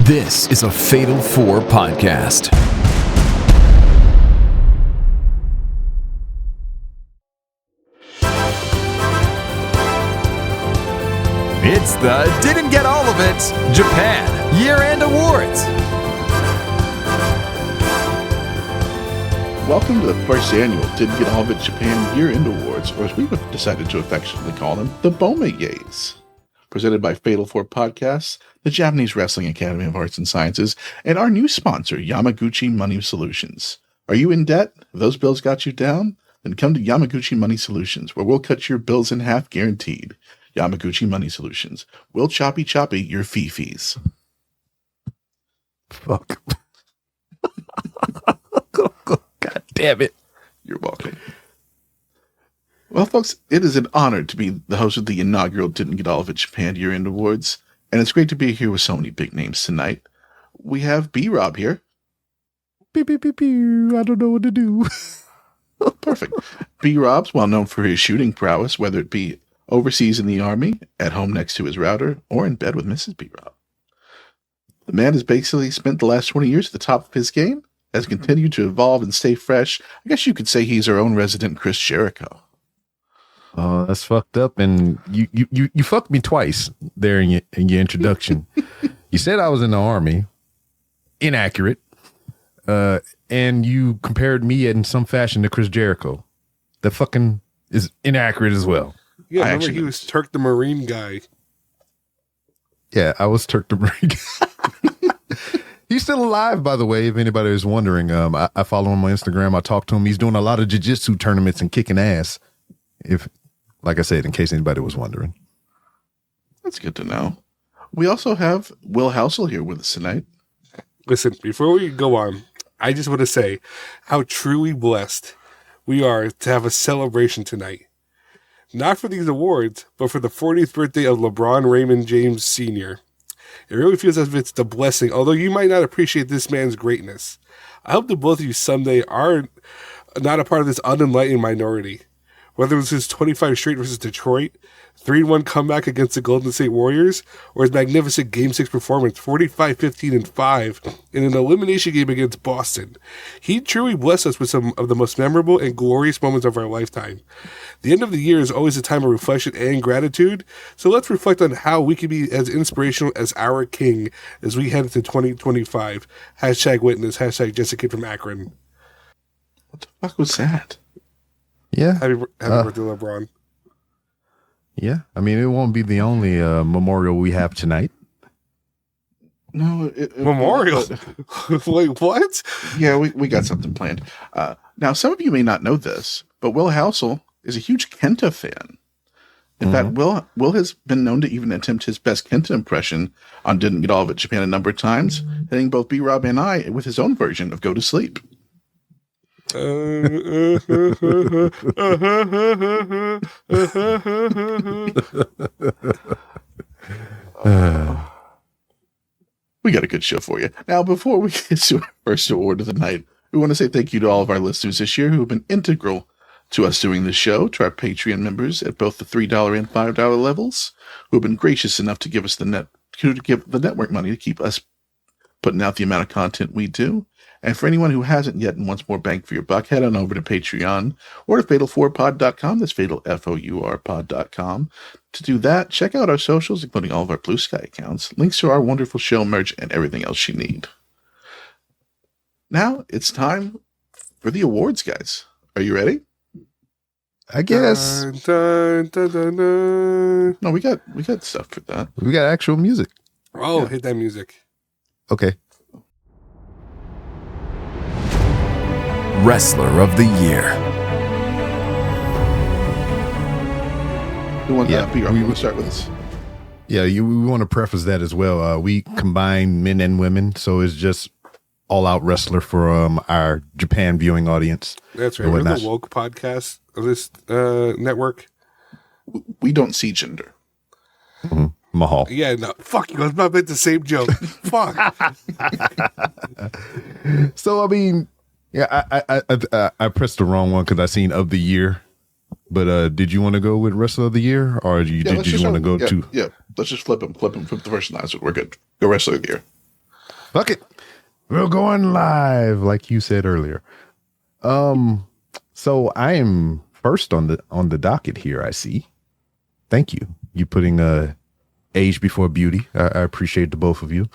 This is a Fatal 4 podcast. It's the Didn't Get All of It Japan Year-End Awards. Welcome to the first annual Didn't Get All of It Japan Year-End Awards, or as we've decided to affectionately call them, the Bomaye. Presented by Fatal 4 Podcasts, the Japanese Wrestling Academy of Arts and Sciences, and our new sponsor, Yamaguchi Money Solutions. Are you in debt? Have those bills got you down? Then come to Yamaguchi Money Solutions, where we'll cut your bills in half guaranteed. Yamaguchi Money Solutions. We'll choppy your fee-fees. Fuck. God damn it. You're welcome. Well, folks, it is an honor to be the host of the inaugural Didn't Get All of It Japan Year-End Awards, and it's great to be here with so many big names tonight. We have B-Rob here. Beep, beep, beep, beep. I don't know what to do. Perfect. B-Rob's well known for his shooting prowess, whether it be overseas in the Army, at home next to his router, or in bed with Mrs. B-Rob. The man has basically spent the last 20 years at the top of his game, has continued to evolve and stay fresh. I guess you could say he's our own resident Chris Jericho. Oh, that's fucked up. And you fucked me twice there in your introduction. You said I was in the Army. Inaccurate. And you compared me in some fashion to Chris Jericho. That fucking is inaccurate as well. Yeah, remember he was Turk the Marine guy. Yeah, I was Turk the Marine. He's still alive, by the way, if anybody is wondering. I follow him on Instagram. I talk to him. He's doing a lot of jiu-jitsu tournaments and kicking ass. Like I said, in case anybody was wondering. That's good to know. We also have Will Housel here with us tonight. Listen, before we go on, I just want to say how truly blessed we are to have a celebration tonight. Not for these awards, but for the 40th birthday of LeBron Raymond James Sr. It really feels as if it's the blessing, although you might not appreciate this man's greatness. I hope that both of you someday are not a part of this unenlightened minority. Whether it was his 25 straight versus Detroit, 3-1 comeback against the Golden State Warriors, or his magnificent Game 6 performance, 45-15-5, in an elimination game against Boston. He truly blessed us with some of the most memorable and glorious moments of our lifetime. The end of the year is always a time of reflection and gratitude, so let's reflect on how we can be as inspirational as our king as we head into 2025. Hashtag witness, hashtag Jessica from Akron. What the fuck was that? Yeah. Happy birthday, LeBron. Yeah. I mean, it won't be the only memorial we have tonight. No. Memorial? Wait, what? Yeah, we got something planned. Now, some of you may not know this, but Will Housel is a huge Kenta fan. In fact, Will has been known to even attempt his best Kenta impression on Didn't Get All of It Japan a number of times, hitting both B-Rob and I with his own version of Go to Sleep. We got a good show for you. Now, before we get to our first award of the night, we want to say thank you to all of our listeners this year who have been integral to us doing this show, to our Patreon members at both the $3 and $5 levels, who have been gracious enough to give us the network money to keep us putting out the amount of content we do. And for anyone who hasn't yet and wants more bang for your buck, head on over to Patreon or to fatal4pod.com. That's fatal, F-O-U-R pod.com. To do that, check out our socials, including all of our Blue Sky accounts, links to our wonderful show merch, and everything else you need. Now, it's time for the awards, guys. Are you ready? I guess. Dun, dun, dun, dun. No, we got stuff for that. We got actual music. Oh, hit that music. Okay. Wrestler of the Year. Who wants that? B-Rob, you want to start with this? Yeah, we want to preface that as well. We combine men and women, so it's just all-out wrestler for our Japan viewing audience. That's right. We're the woke podcast of this network. We don't see gender. Mm-hmm. Mahal. Yeah, no, fuck you. I was about to make the same joke. Fuck. So, I mean, yeah, I pressed the wrong one because I seen of the year. But did you want to go with wrestler of the year, or did you want to go to? Yeah, let's just flip them. Flip the first line. So we're good. Go wrestler of the year. Fuck it. We're going live, like you said earlier. So I am first on the docket here, I see. Thank you. You putting age before beauty. I appreciate the both of you.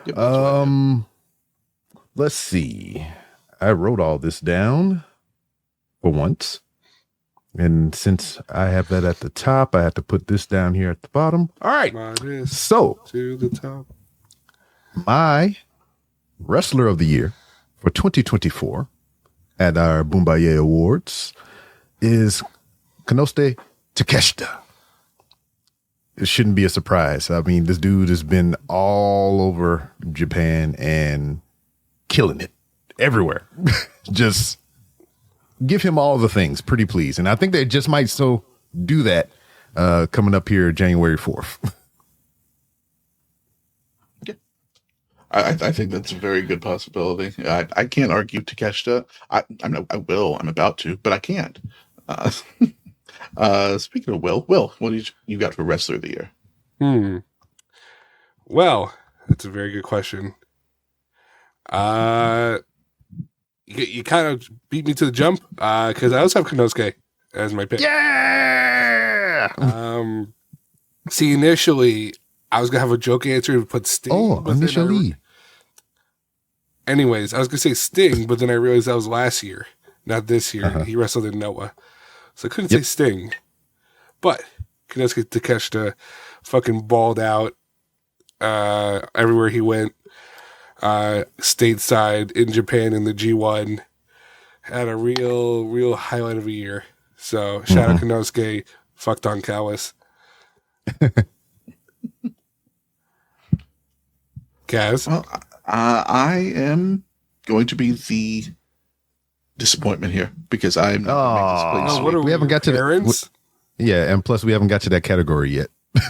Yep, that's right. Let's see. I wrote all this down for once. And since I have that at the top, I have to put this down here at the bottom. All right. So to the top. My Wrestler of the Year for 2024 at our Bomaye Awards is Konosuke Takeshita. It shouldn't be a surprise. I mean, this dude has been all over Japan and killing it everywhere. Just give him all the things, pretty please. And I think they just might so do that coming up here January 4th. I think that's a very good possibility. I can't argue Takeshita. I will. I'm about to, but I can't. Speaking of Will, what did you got for Wrestler of the Year? Well, that's a very good question. You kind of beat me to the jump because I also have Konosuke as my pick. Yeah. See, initially I was gonna have a joke answer to put Sting. Initially. Anyways, I was gonna say Sting, but then I realized that was last year, not this year. Uh-huh. He wrestled in Noah, so I couldn't say Sting. But Konosuke Takeshita fucking balled out everywhere he went. Stateside in Japan in the G1, had a real highlight of a year. So shout out Konosuke, fucked on Callis. Kaz? Well, I am going to be the disappointment here because I'm not going to make this place. What are we haven't got to parents? Yeah, and plus we haven't got to that category yet.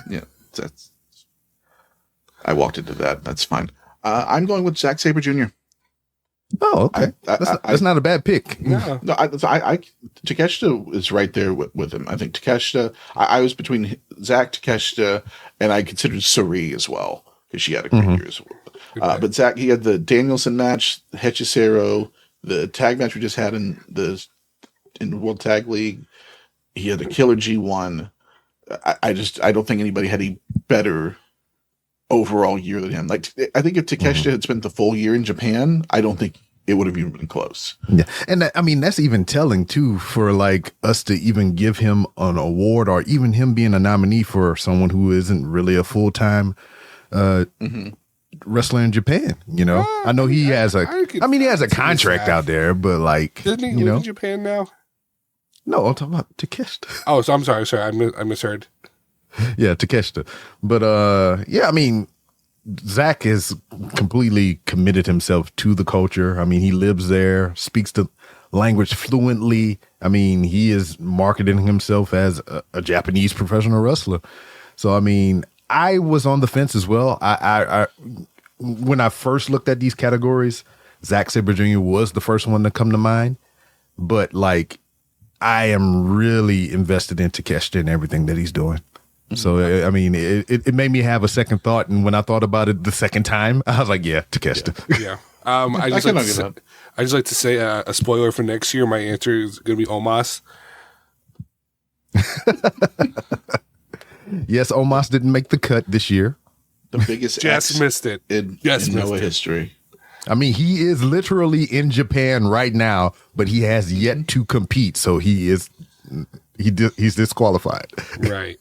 Yeah, that's. I walked into that. That's fine. I'm going with Zack Sabre Jr. Oh, okay. That's not a bad pick. Yeah. No, Takeshita is right there with him. I think Takeshita. I was between Zack, Takeshita, and I considered Suri as well because she had a great year as well. But Zack, he had the Danielson match, the Hechicero, the tag match we just had in the World Tag League. He had the Killer G1. I don't think anybody had a better overall year than him. Like, I think if Takeshita had spent the full year in Japan, I don't think it would have even been close. Yeah, and that's even telling too for like us to even give him an award or even him being a nominee for someone who isn't really a full-time wrestler in Japan. You know, I know he has he has a contract out there, but like, Isn't he in Japan now? No, I'm talking about Takeshita. Oh, so I'm sorry, I misheard. Yeah, Takeshita. But I mean, Zach has completely committed himself to the culture. I mean, he lives there, speaks the language fluently. I mean, he is marketing himself as a Japanese professional wrestler. So, I mean, I was on the fence as well. I when I first looked at these categories, Zack Sabre Jr. was the first one to come to mind. But like, I am really invested in Takeshita and everything that he's doing. So, I mean, it made me have a second thought. And when I thought about it the second time, I was like, yeah, Takeshita. Yeah. I just like to say a spoiler for next year. My answer is going to be Omos. Yes, Omos didn't make the cut this year. The biggest Just missed it. in Just missed Noah it. history. I mean, he is literally in Japan right now, but he has yet to compete. So he's disqualified. Right.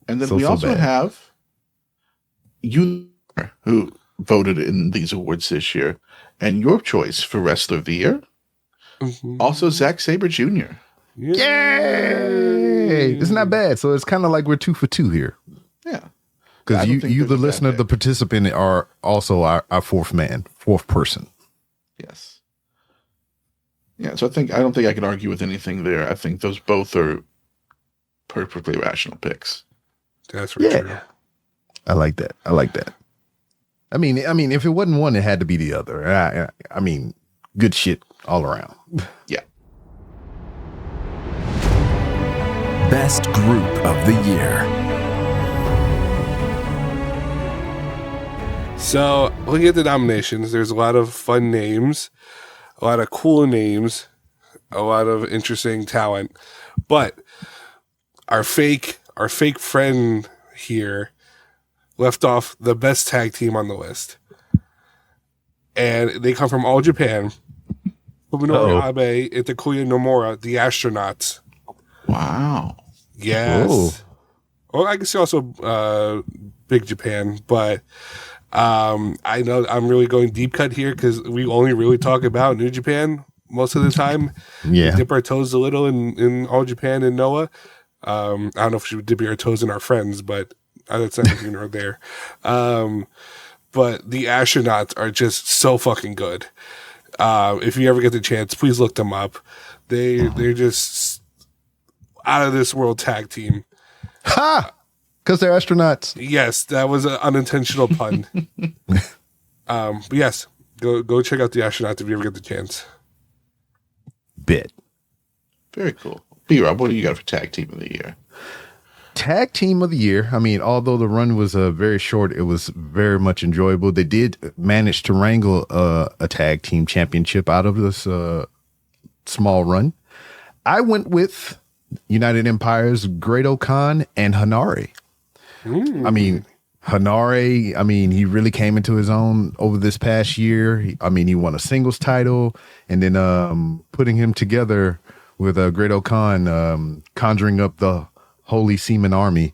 And then we also have you who voted in these awards this year, and your choice for Wrestler of the Year, also Zack Sabre Jr. Yay! It's not bad. So it's kind of like we're 2 for 2 here. Yeah. Because you the listener, the participant, are also our fourth person. Yes. Yeah, so I don't think I can argue with anything there. I think those both are perfectly rational picks. That's for true. I like that. I mean, if it wasn't one, it had to be the other. I mean, good shit all around. Yeah. Best Group of the Year. So, looking at the nominations, there's a lot of fun names, a lot of cool names, a lot of interesting talent. But our fake friend here left off the best tag team on the list. And they come from All Japan. Fuminori Abe, Itakuya Nomura, the Astronauts. Wow. Yes. Well, I guess also Big Japan, but I know I'm really going deep cut here because we only really talk about New Japan most of the time. Yeah. We dip our toes a little in All Japan and Noah. I don't know if we should dip our toes in our friends, but that's not here nor there. But the Astronauts are just so fucking good. If you ever get the chance, please look them up. They're just out of this world tag team. Ha! Because they're astronauts. Yes, that was an unintentional pun. But yes, go check out the Astronauts if you ever get the chance. Bit. Very cool. B-Rob, what do you got for Tag Team of the Year? Tag Team of the Year. I mean, although the run was very short, it was very much enjoyable. They did manage to wrangle a tag team championship out of this small run. I went with United Empire's Great Khan and Hanare. I mean, Hanare, he really came into his own over this past year. He won a singles title, and then putting him together with Great Khan, conjuring up the Holy Seaman Army,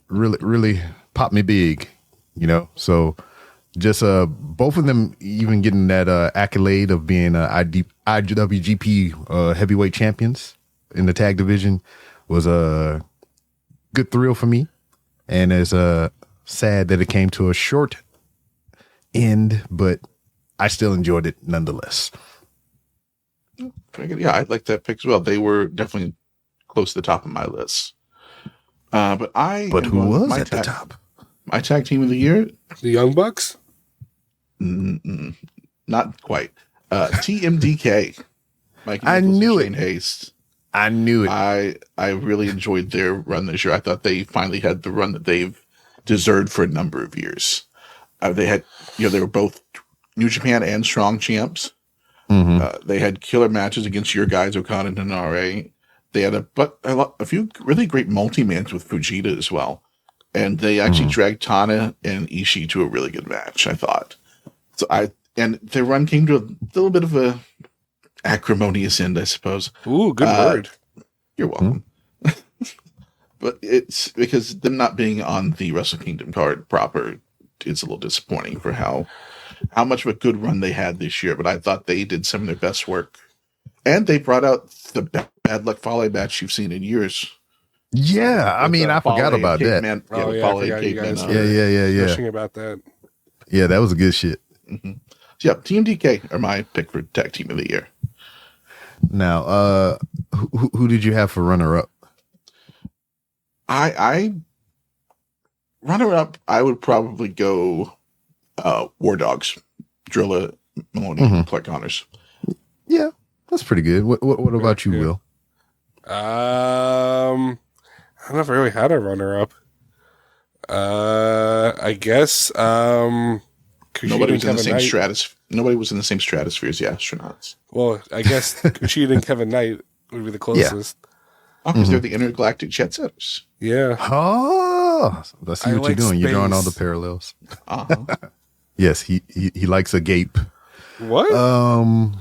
really popped me big, So just both of them even getting that accolade of being IWGP heavyweight champions in the tag division was a good thrill for me, and it's sad that it came to a short end, but I still enjoyed it nonetheless. Yeah, I like that pick as well. They were definitely close to the top of my list. But who was at the top? My Tag Team of the Year? The Young Bucks? Not quite. TMDK. Mike I knew it. Shane Haste. I knew it. I really enjoyed their run this year. I thought they finally had the run that they've deserved for a number of years. They had, they were both New Japan and Strong champs. Mm-hmm. They had killer matches against your guys, Okada and Hanare. They had a few really great multi-mans with Fujita as well. And they actually dragged Tana and Ishii to a really good match, I thought. And their run came to a little bit of a acrimonious end, I suppose. Ooh, good word. You're welcome. But it's because them not being on the Wrestle Kingdom card proper, it's a little disappointing for how much of a good run they had this year. But I thought they did some of their best work. And they brought out the Bad Luck Fale match you've seen in years. Yeah, I forgot about that. Yeah. Pushing about that. Yeah, that was a good shit. Mm-hmm. So yeah, Team DK are my pick for Tag Team of the Year. Now, who did you have for runner-up? I runner-up, I would probably go War Dogs, Drilla, Maloney, Clark Connors. Yeah, that's pretty good. What about you, Will? I don't know if I really had a runner-up. I guess nobody was in the same stratosphere. Nobody was in the same stratosphere as the Astronauts. Well, I guess Kushida and Kevin Knight would be the closest. Oh, because they're the intergalactic jet setters. Yeah. Oh, I see what you're doing. Space. You're drawing all the parallels. Uh-huh. Yes, he likes a gape. What?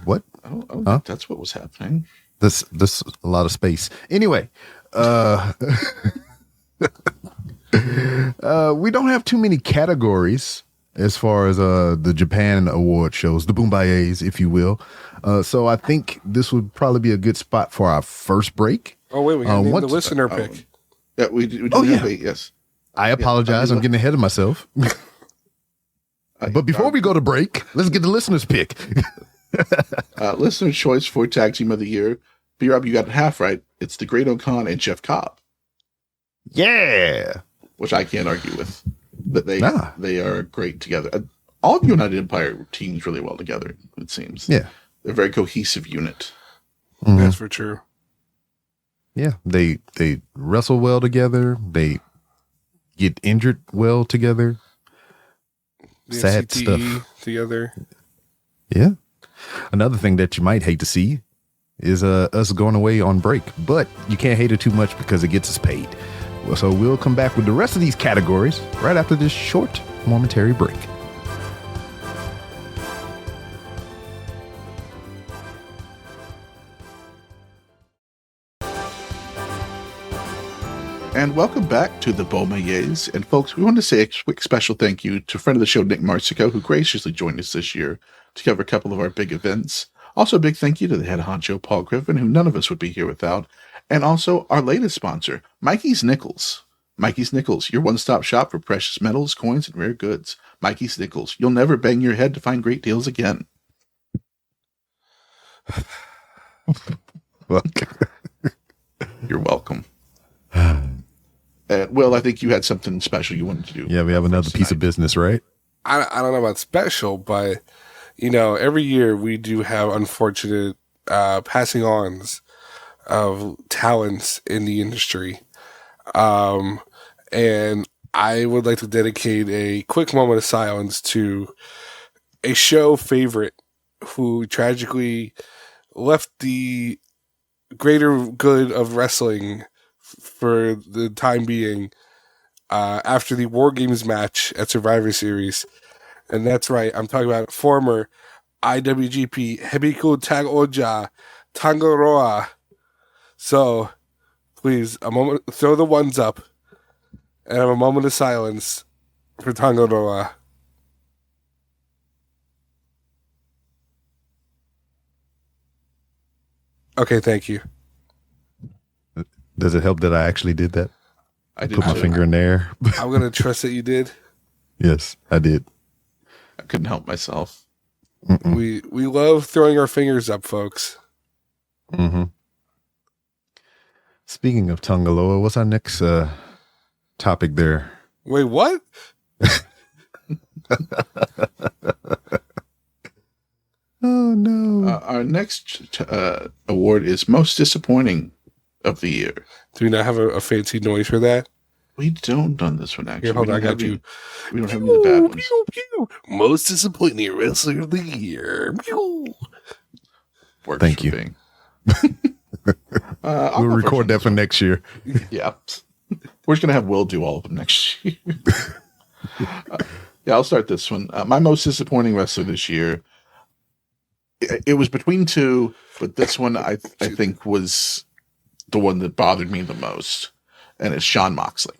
What? Oh, that's what was happening. This a lot of space. Anyway, we don't have too many categories as far as the Japan award shows, the Bomayes, if you will. So I think this would probably be a good spot for our first break. Oh wait, we got the listener pick. Yeah, we do have a, yes. I apologize. I'm getting ahead of myself. But before we go to break, let's get the listener's pick. Listener choice for Tag Team of the Year. B-Rob, you got it half right. It's the Great Khan and Jeff Cobb. Yeah. Which I can't argue with. But they are great together. All of United Empire teams really well together, it seems. Yeah. They're a very cohesive unit. That's for true. Yeah. They wrestle well together. They get injured well together. sad CTE stuff. together. Yeah. Another thing that you might hate to see is us going away on break, but you can't hate it too much because it gets us paid. So we'll come back with the rest of these categories right after this short momentary break. And welcome back to the Bomayes. And folks, we want to say a quick special thank you to friend of the show, Nick Marsico, who graciously joined us this year to cover a couple of our big events. Also, a big thank you to the head honcho, Paul Griffin, who none of us would be here without. And also our latest sponsor, Mikey's Nickels. Mikey's Nickels, your one-stop shop for precious metals, coins, and rare goods. Mikey's Nickels. You'll never bang your head to find great deals again. You're welcome. Will, I think you had something special you wanted to do. Yeah, we have another piece of business, right? I don't know about special, but every year we do have unfortunate passing ons of talents in the industry. And I would like to dedicate a quick moment of silence to a show favorite who tragically left the greater good of wrestling for the time being after the War Games match at Survivor Series. And that's right, I'm talking about former IWGP Hebiku Tag Oja Tangaroa. So, please, a moment, throw the ones up and have a moment of silence for Tangaroa. Okay, thank you. Does it help that I actually did that? I did Put my finger in there. I'm going to trust that you did. Yes, I did. I couldn't help myself. We love throwing our fingers up, folks. Mm-hmm. Speaking of Tungaloa, what's our next topic there? Wait, what? Oh, no. Our next award is Most Disappointing of the Year. Do we not have a fancy noise for that? We don't on this one, actually. Here, hold We on, I don't got have you. any- We don't have any of the bad ones. Pew, pew. Most disappointing wrestler of the year. Pew. Works Thank for you. Bing. We'll record that for next year. Yeah. We're just going to have Will do all of them next year. Yeah, I'll start this one. My most disappointing wrestler this year, it was between two, but this one I think was the one that bothered me the most, and it's Shawn Moxley.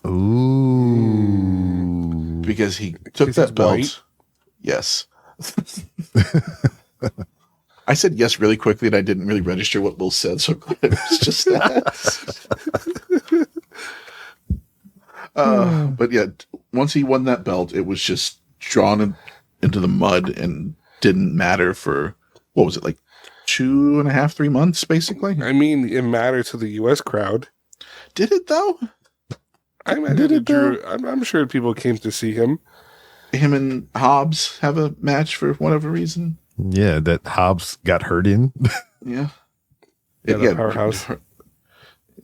Ooh. Because he took Because he's that belt. white? Yes. I said yes really quickly, and I didn't really register what Will said, so it was just that. But yeah, once he won that belt, it was just drawn into the mud and didn't matter for, what was it, like 2.5, 3 months, basically? I mean, it mattered to the U.S. crowd. Did it, though? I imagine it drew. I'm sure people came to see him. Him and Hobbs have a match for whatever reason. Yeah, that Hobbs got hurt in. Yeah. Yeah, the powerhouse.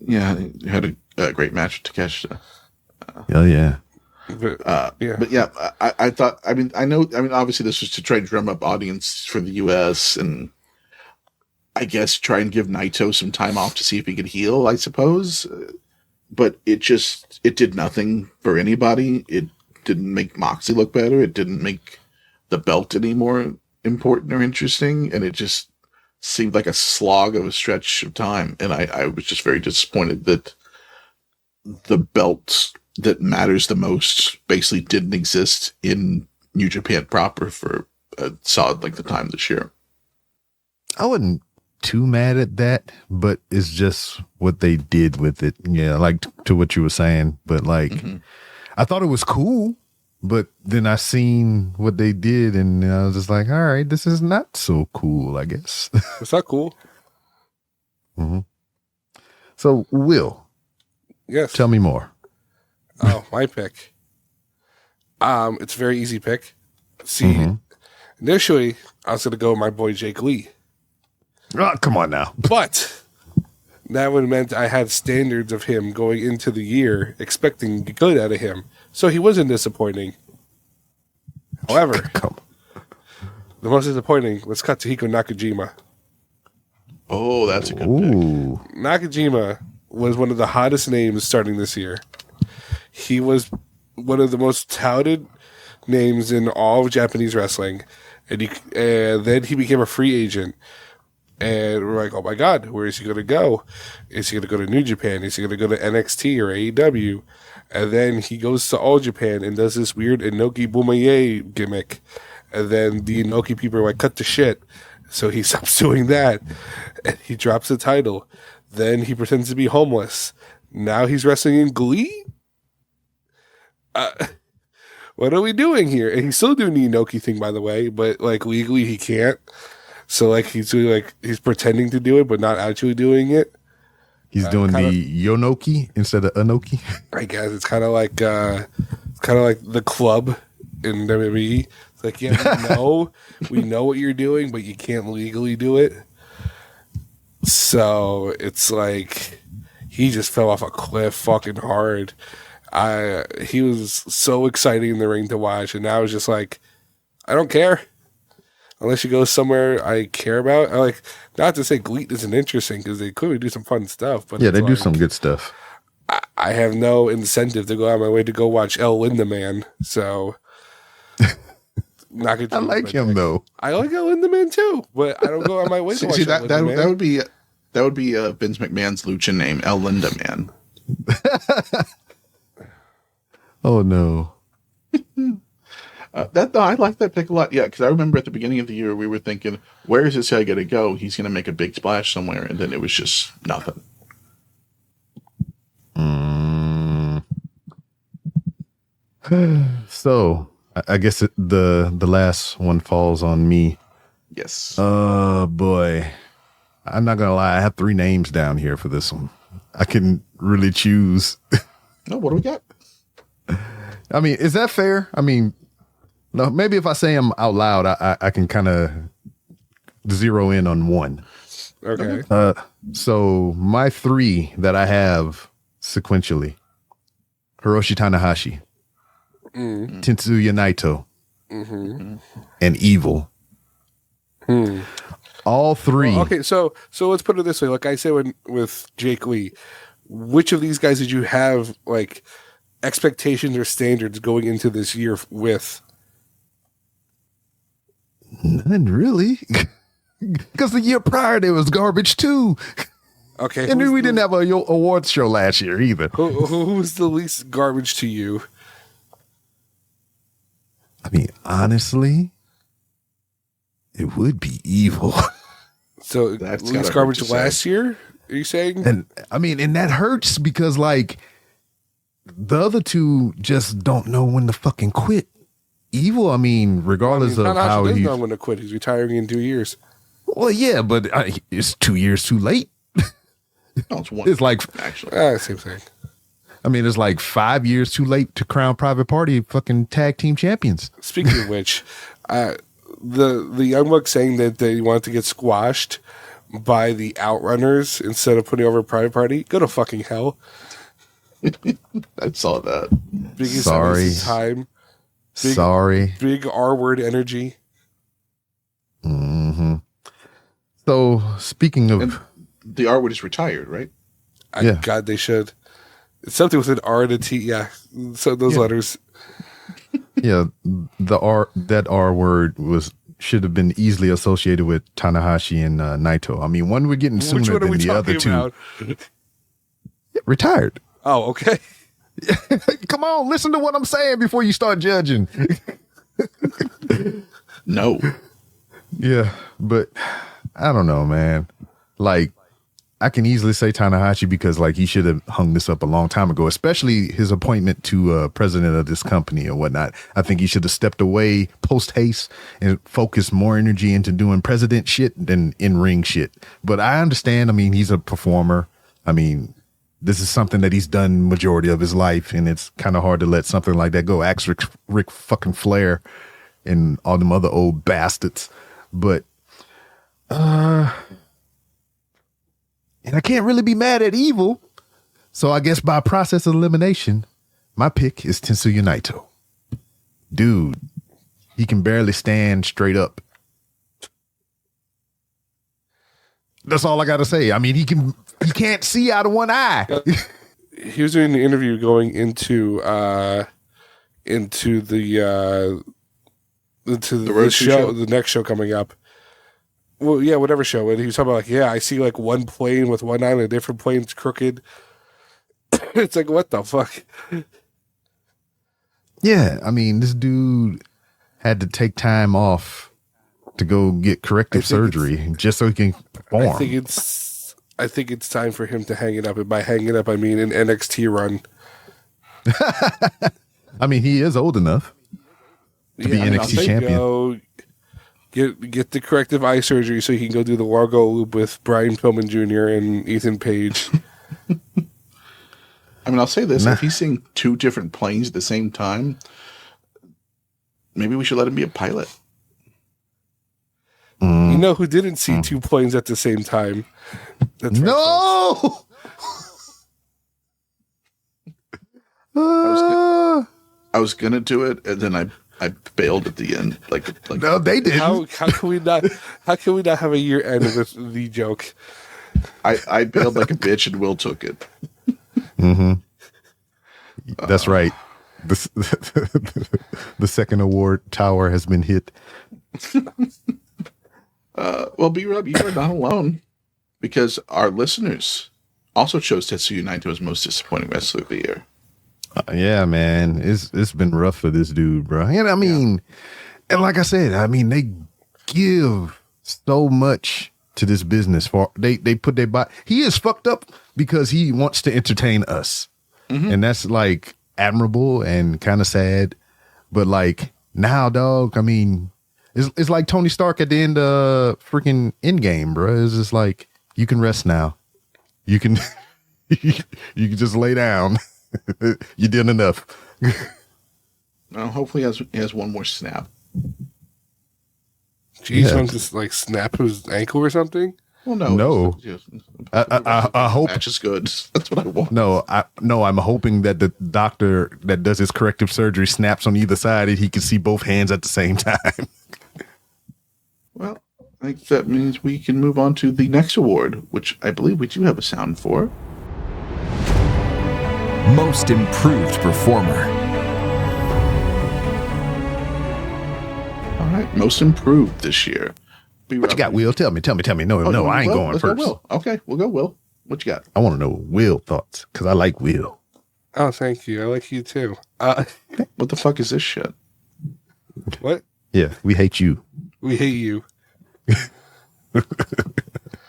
Yeah, he had a great match with Takeshita. Oh, yeah. But, yeah. But yeah, I thought, obviously this was to try and drum up audience for the U.S. and I guess try and give Naito some time off to see if he could heal, I suppose. But it did nothing for anybody. It didn't make Moxley look better. It didn't make the belt any more important or interesting. And it just seemed like a slog of a stretch of time. And I was just very disappointed that the belt that matters the most basically didn't exist in New Japan proper for a solid length of time this year. I wasn't too mad at that, but it's just what they did with it. Yeah, like to what you were saying, but like I thought it was cool, but then I seen what they did and I was just like, all right, this is not so cool, I guess. It's not cool. So, Will, Yes. tell me more. Oh, my pick. It's a very easy pick. See, initially, I was going to go with my boy Jake Lee. Oh, come on now. But that would have meant I had standards of him going into the year, expecting good out of him. So he wasn't disappointing. However, Come. the most disappointing was Katsuhiko Nakajima. Oh, that's a good pick. Ooh. Nakajima was one of the hottest names starting this year. He was one of the most touted names in all of Japanese wrestling. And then he became a free agent. And we're like, oh my God, where is he going to go? Is he going to go to New Japan? Is he going to go to NXT or AEW? And then he goes to All Japan and does this weird Inoki Bomaye gimmick. And then the Inoki people are like, cut the shit. So he stops doing that. And he drops the title. Then he pretends to be homeless. Now he's wrestling in Glee? What are we doing here? And he's still doing the Inoki thing, by the way, but like legally he can't. So like he's doing he's pretending to do it, but not actually doing it. He's doing the Yonoki instead of Anoki. I guess it's kind of like the club in WWE. It's like, yeah, we know what you're doing, but you can't legally do it. So it's like he just fell off a cliff fucking hard. He was so exciting in the ring to watch, and now it's just like, I don't care. Unless you go somewhere I care about. I like, not to say Gleet isn't interesting, because they clearly do some fun stuff. But yeah, they do some good stuff. I have no incentive to go out of my way to go watch El Lindaman. So, I like him though. I like El Lindaman too, but I don't go out of my way to watch El Lindaman. That would be Vince McMahon's lucha name, El Lindaman. Oh no. I like that pick a lot. Yeah, because I remember at the beginning of the year we were thinking, where is this guy going to go? He's going to make a big splash somewhere, and then it was just nothing. So I guess the last one falls on me. Yes. Oh boy, I'm not gonna lie. I have 3 names down here for this one. I can really choose. No, what do we got? I mean, is that fair? I mean, no. Maybe if I say them out loud, I can kind of zero in on one. Okay. So my 3 that I have sequentially: Hiroshi Tanahashi, Tetsuya Naito, and Evil. All 3. Well, okay, so let's put it this way. Like I said with Jake Lee, which of these guys did you have like expectations or standards going into this year with? None really. Because the year prior there was garbage too. Okay. And then we didn't have a awards show last year either. Who was the least garbage to you? I mean, honestly, it would be Evil. So That's least garbage last year? Are you saying? And I mean, and that hurts because like the other 2 just don't know when to fucking quit. Evil, I mean, regardless of how he's he's not going to quit. He's retiring in 2 years. well, yeah, but it's 2 years too late. No, it's one. It's like Actually, Same thing. I mean, it's like 5 years too late to crown Private Party fucking tag team champions. Speaking of which, the Young Bucks saying that they want to get squashed by the Outrunners instead of putting over a Private Party. Go to fucking hell. I saw that. Biggest Sorry. time. Sorry. Big R word energy. So speaking of, And the R word is retired, right? Yeah. God, they should. It's something with an R and a T. Yeah. So those letters. yeah, that R word should have been easily associated with Tanahashi and Naito. I mean, one we're getting Which sooner one are we than the other talking 2. about? Retired. Oh, okay. Come on, listen to what I'm saying before you start judging. No. Yeah, but I don't know, man. Like, I can easily say Tanahashi because, like, he should have hung this up a long time ago, especially his appointment to president of this company or whatnot. I think he should have stepped away post haste and focused more energy into doing president shit than in-ring shit. But I understand. I mean, he's a performer. I mean, this is something that he's done majority of his life, and it's kind of hard to let something like that go. Ask Rick fucking Flair and all them other old bastards. But, and I can't really be mad at Evil. So I guess by process of elimination, my pick is Tetsuya Naito. Dude, He can barely stand straight up. That's all I got to say. I mean, he can't see out of one eye. He was doing the interview going into the show, the next show coming up. Well, yeah, whatever show. And he was talking about I see like one plane with one eye and a different plane's crooked. It's like, what the fuck? Yeah, I mean, this dude had to take time off to go get corrective surgery just so he can perform. I think it's time for him to hang it up. And by hang it up, I mean an NXT run. I mean, he is old enough to be NXT champion. Get the corrective eye surgery so he can go do the Largo loop with Brian Pillman Jr. and Ethan Page. I mean, I'll say this. If he's seeing two different planes at the same time, maybe we should let him be a pilot. You know who didn't see two planes at the same time? That's no! I was gonna do it, and then I bailed at the end. Like no, they didn't. How can we not? How can we not have a year end with the joke? I bailed like a bitch, and Will took it. Mm-hmm. That's right. The second award tower has been hit. Well, B-Rub, you are not alone, because our listeners also chose Tetsuya Naito as most disappointing wrestler of the year. Yeah, man, it's been rough for this dude, bro. And I mean, and like I said, I mean, they give so much to this business. For they put their body. He is fucked up because he wants to entertain us, and that's like admirable and kind of sad. But like now, dog, I mean, it's like Tony Stark at the end of freaking Endgame, bro. It's just like you can rest now. You can you can just lay down. You did enough. Well, hopefully he has one more snap. Jeez, yeah. Just like snap his ankle or something. Well, no. I hope match is good. That's what I want. No, I'm hoping that the doctor that does his corrective surgery snaps on either side and he can see both hands at the same time. Well, I think that means we can move on to the next award, which I believe we do have a sound for. Most Improved Performer. All right, Most Improved this year. What you got, Will? Tell me. No, I ain't going first. Will. Okay, we'll go, Will. What you got? I want to know Will thoughts, because I like Will. Oh, thank you. I like you too. What the fuck is this shit? What? Yeah, we hate you. We hate you.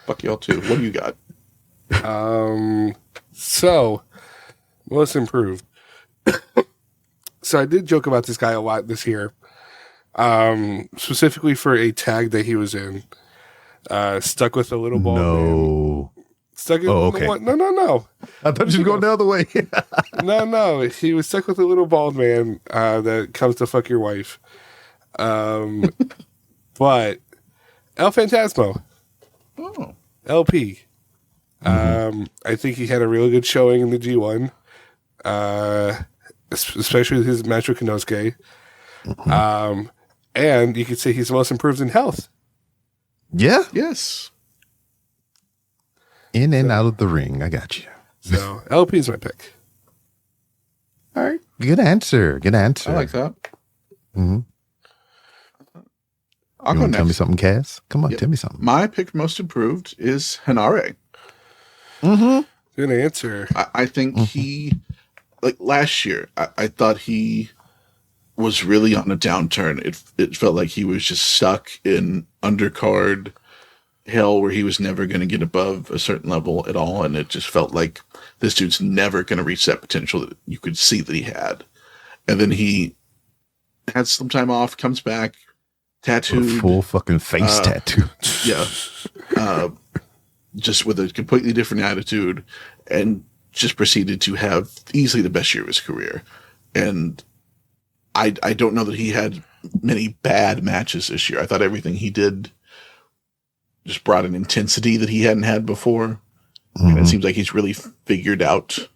Fuck y'all too. What do you got? So, Most Improved. So I did joke about this guy a lot this year. Specifically for a tag that he was in. Stuck with a little ball. No. Man. Stuck in okay. No. I thought you were going the other way. No. He was stuck with a little bald man that comes to fuck your wife. But El Phantasmo. Oh. LP. I think he had a really good showing in the G1. Especially with his match with Konosuke. And you could say he's the most improved in health. Yeah? Yes. In and out of the ring. I got you. So, LP is my pick. All right. Good answer. I like that. Mm-hmm. I'll go next. Tell me something, Cass? Come on, Tell me something. My pick Most Improved is Hanare. Mm-hmm. Good answer. I think he, like last year, I thought he was really on a downturn. It felt like he was just stuck in undercard hell where he was never going to get above a certain level at all. And it just felt like this dude's never going to reach that potential that you could see that he had. And then he had some time off, comes back, tattooed. A full fucking face tattoo. Yeah. Just with a completely different attitude and just proceeded to have easily the best year of his career. And I don't know that he had many bad matches this year. I thought everything he did just brought an intensity that he hadn't had before. Mm-hmm. And it seems like he's really figured out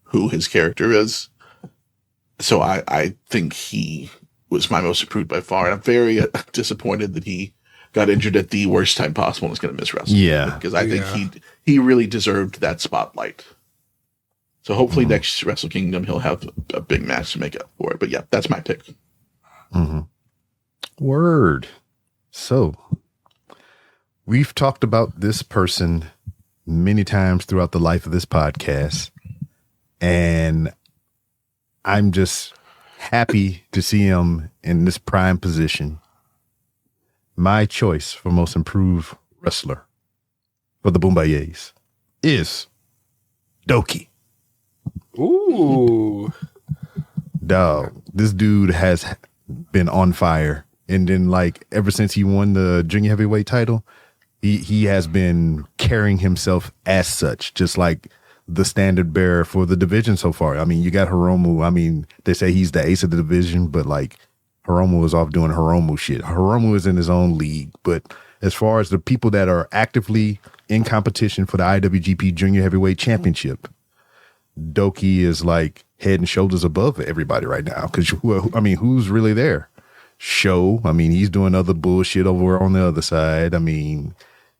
who his character is. So I think he was my most improved by far. And I'm very disappointed that he got injured at the worst time possible and is going to miss wrestling. Yeah. Because I think he really deserved that spotlight. So hopefully next Wrestle Kingdom he'll have a big match to make up for it. But yeah, that's my pick. Mm-hmm. Word. So we've talked about this person many times throughout the life of this podcast, and I'm just happy to see him in this prime position. My choice for most improved wrestler for the Bomayes is Doki. Ooh. Dog, this dude has been on fire. And then, like, ever since he won the junior heavyweight title, he has been carrying himself as such, just like the standard bearer for the division so far. I mean, you got Hiromu. I mean, they say he's the ace of the division, but like Hiromu is off doing Hiromu shit. Hiromu is in his own league. But as far as the people that are actively in competition for the IWGP Junior Heavyweight Championship, Doki is like head and shoulders above everybody right now. Because, I mean, who's really there? Show. I mean, he's doing other bullshit over on the other side. I mean,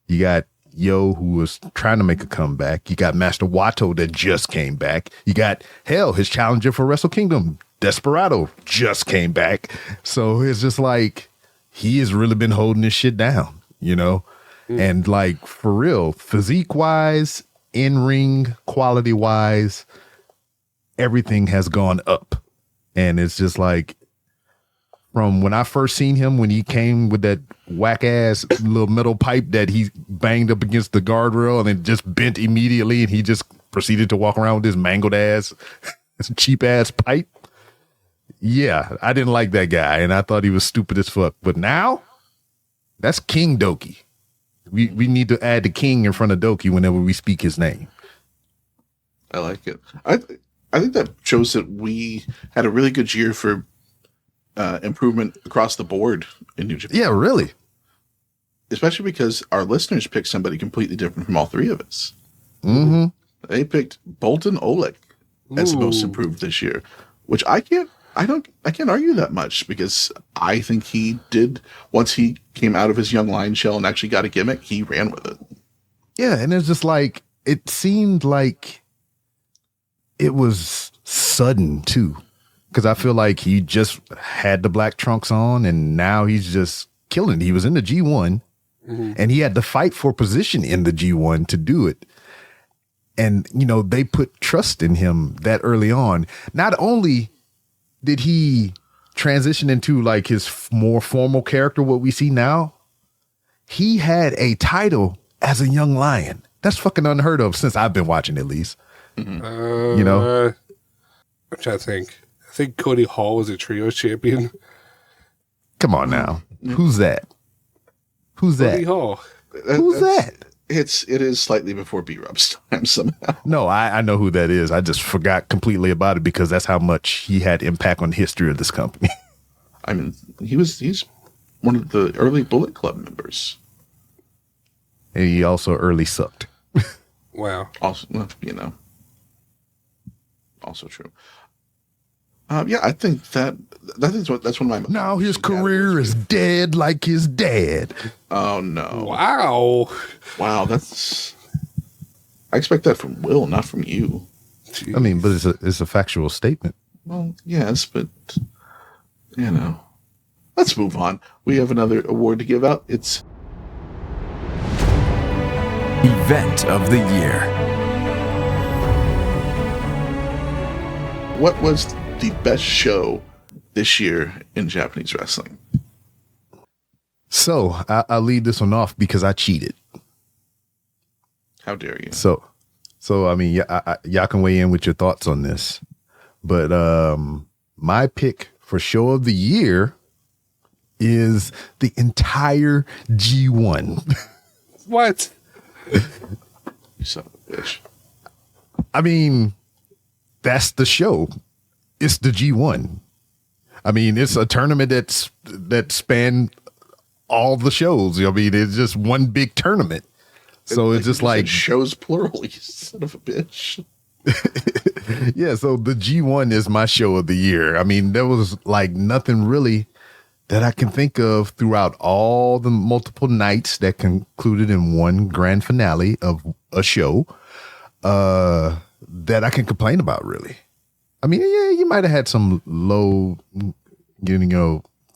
you got Yo, who was trying to make a comeback. You got Master Wato that just came back. You got, hell, his challenger for Wrestle Kingdom, Desperado, just came back. So it's just like, he has really been holding this shit down, you know? And like, for real, physique-wise, in-ring quality-wise, everything has gone up. And it's just like, from when I first seen him, when he came with that whack ass little metal pipe that he banged up against the guardrail and it just bent immediately, and he just proceeded to walk around with his mangled ass, this cheap ass pipe. Yeah, I didn't like that guy, and I thought he was stupid as fuck. But now, that's King Doki. We need to add the king in front of Doki whenever we speak his name. I like it. I think that shows that we had a really good year for improvement across the board in New Japan. Yeah, really. Especially because our listeners picked somebody completely different from all three of us. Mm-hmm. They picked Bolton Oleg as the most improved this year, which I can't argue that much, because I think he did, once he came out of his young lion shell and actually got a gimmick, he ran with it. Yeah, and it's just like, it seemed like it was sudden too. Because I feel like he just had the black trunks on, and now he's just killing. He was in the G1, and he had to fight for position in the G1 to do it. And, you know, they put trust in him that early on. Not only did he transition into like his more formal character, what we see now, he had a title as a young lion. That's fucking unheard of since I've been watching, at least. You know? I'm trying to think. I think Cody Hall was a trios champion. Come on now. Who's that? Who's Cody that? Hall. Who's that? It is slightly before B-Rub's time somehow. No, I know who that is. I just forgot completely about it because that's how much he had impact on the history of this company. I mean, he's one of the early Bullet Club members. And he also early sucked. Wow. Also, well, you know, also true. Yeah, I think that's one of my. Now his career is dead like his dad. Oh no! Wow, that's. I expect that from Will, not from you. Jeez. I mean, but it's a factual statement. Well, yes, but you know, let's move on. We have another award to give out. It's Event of the Year. What was the best show this year in Japanese wrestling? So I'll lead this one off because I cheated. How dare you? So I mean, y'all can weigh in with your thoughts on this, but my pick for show of the year is the entire G1. What? You son of a bitch. I mean, that's the show. It's the G1. I mean, it's a tournament that spanned all the shows. I mean, it's just one big tournament. So it's just like shows plural. You son of a bitch. Yeah, so the G1 is my show of the year. I mean, there was like nothing really that I can think of throughout all the multiple nights that concluded in one grand finale of a show that I can complain about, really. I mean, yeah, you might have had some low,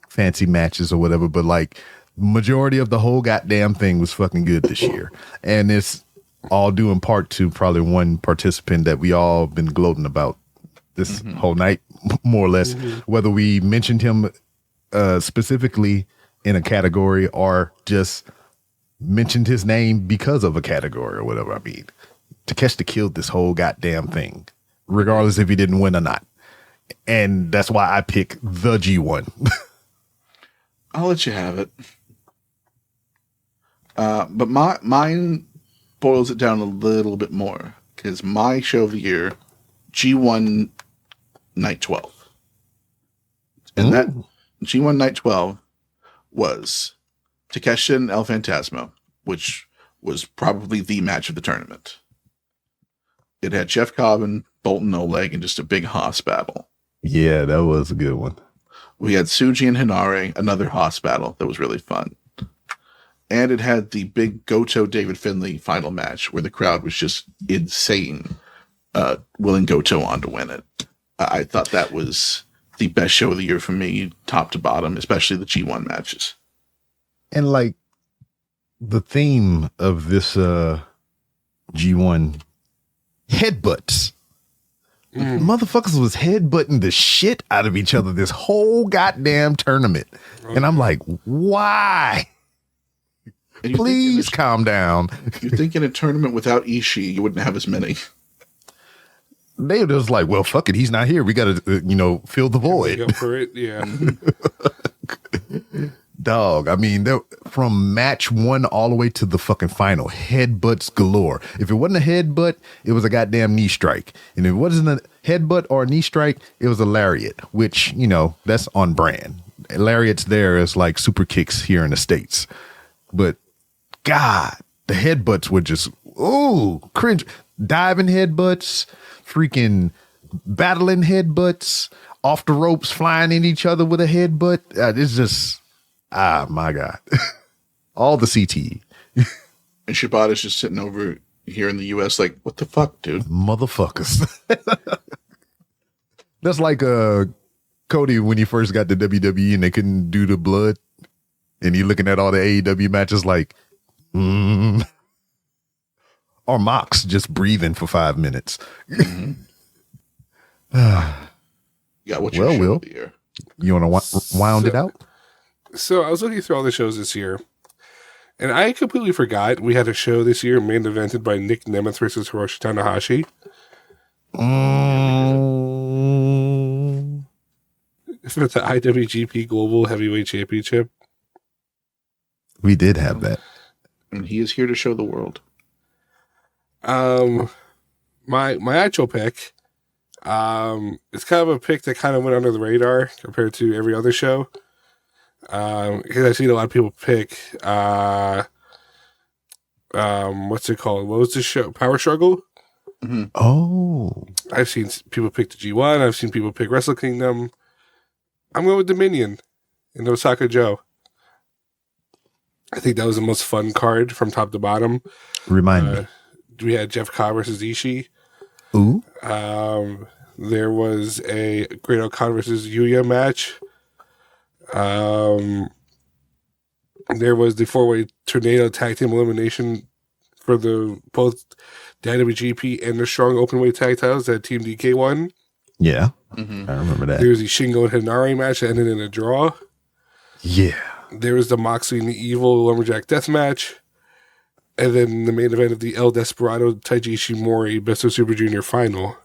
fancy matches or whatever, but like majority of the whole goddamn thing was fucking good this year. And it's all due in part to probably one participant that we all been gloating about this whole night, more or less, whether we mentioned him specifically in a category or just mentioned his name because of a category or whatever. I mean, Takeshita killed this whole goddamn thing, regardless if he didn't win or not. And that's why I pick the G1. I'll let you have it. But mine boils it down a little bit more, because my show of the year, G1 Night 12. And that G1 Night 12 was Takeshita and El Phantasmo, which was probably the match of the tournament. It had Jeff Cobb and Bolton Oleg in just a big Haas battle. Yeah, that was a good one. We had Tsuji and Hinare, another Haas battle that was really fun. And it had the big Goto David Finlay final match where the crowd was just insane, willing Goto on to win it. I thought that was the best show of the year for me, top to bottom, especially the G1 matches. And like the theme of this G1, headbutts. Motherfuckers was headbutting the shit out of each other this whole goddamn tournament. And I'm like, why? Please calm down. You think in a tournament without Ishii, you wouldn't have as many. They were just like, well, fuck it. He's not here. We got to, fill the void. Go for it. Yeah. Dog, I mean, from match one all the way to the fucking final, headbutts galore. If it wasn't a headbutt, it was a goddamn knee strike. And if it wasn't a headbutt or a knee strike, it was a lariat, which, that's on brand. Lariats there is like super kicks here in the States. But God, the headbutts were just, cringe. Diving headbutts, freaking battling headbutts, off the ropes, flying in each other with a headbutt. It's just... my God. All the CTE. And Shibata's just sitting over here in the US like, what the fuck, dude? Motherfuckers. That's like Cody when he first got to WWE and they couldn't do the blood. And he looking at all the AEW matches like, Or Mox just breathing for 5 minutes. Yeah, what's your show of the year? You want to wound it out? So I was looking through all the shows this year, and I completely forgot we had a show this year main evented by Nick Nemeth versus Hiroshi Tanahashi. For the IWGP Global Heavyweight Championship. We did have that. And he is here to show the world. My actual pick, it's kind of a pick that kind of went under the radar compared to every other show. Because I've seen a lot of people pick, what's it called? What was the show? Power Struggle? Mm-hmm. Oh. I've seen people pick the G1. I've seen people pick Wrestle Kingdom. I'm going with Dominion and Osaka Joe. I think that was the most fun card from top to bottom. Remind me. We had Jeff Cobb versus Ishii. Ooh. There was a Great O'Khan versus Yuya match. There was the 4-way tornado tag team elimination for both the IWGP and the Strong Openweight tag titles that Team DK won. Yeah, Mm-hmm. I remember that. There was the Shingo and Hinare match that ended in a draw. Yeah. There was the Moxley and the Evil Lumberjack death match. And then the main event of the El Desperado Taiji Ishimori Best of Super Junior final.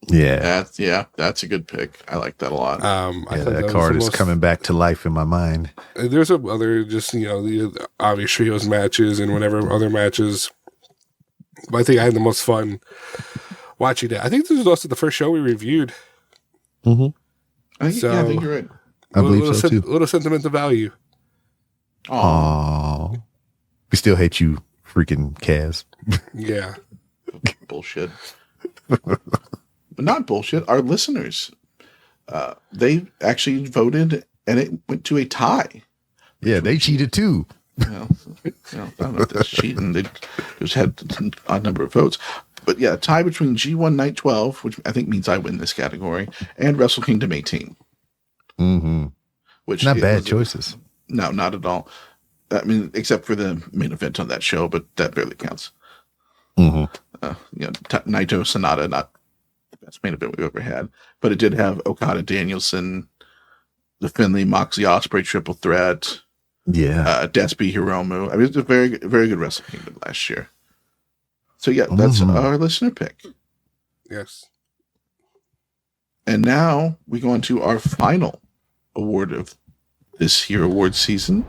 Yeah. That's a good pick. I like that a lot. That card is coming back to life in my mind. There's other just, the obvious trios matches and whatever other matches. But I think I had the most fun watching that. I think this was also the first show we reviewed. Mm-hmm. I think you're right. I believe so too. A little sentimental value. Aww. We still hate you, freaking Kaz. Yeah. Bullshit. But not bullshit. Our listeners, they actually voted, and it went to a tie. Yeah, they cheated too. I don't know if that's cheating. They just had a number of votes. But yeah, a tie between G1 Night 12, which I think means I win this category, and Wrestle Kingdom 18. Mm-hmm. Which not bad choices. No, not at all. I mean, except for the main event on that show, but that barely counts. Mm-hmm. Naito Sonata, not the best main event we've ever had, but it did have Okada Danielson, the Finlay Moxley Ospreay triple threat. Yeah. Despy Hiromu. I mean, it's a very, very good Wrestle Kingdom last year. So yeah, that's our listener pick. Yes. And now we go on to our final award of this here award season.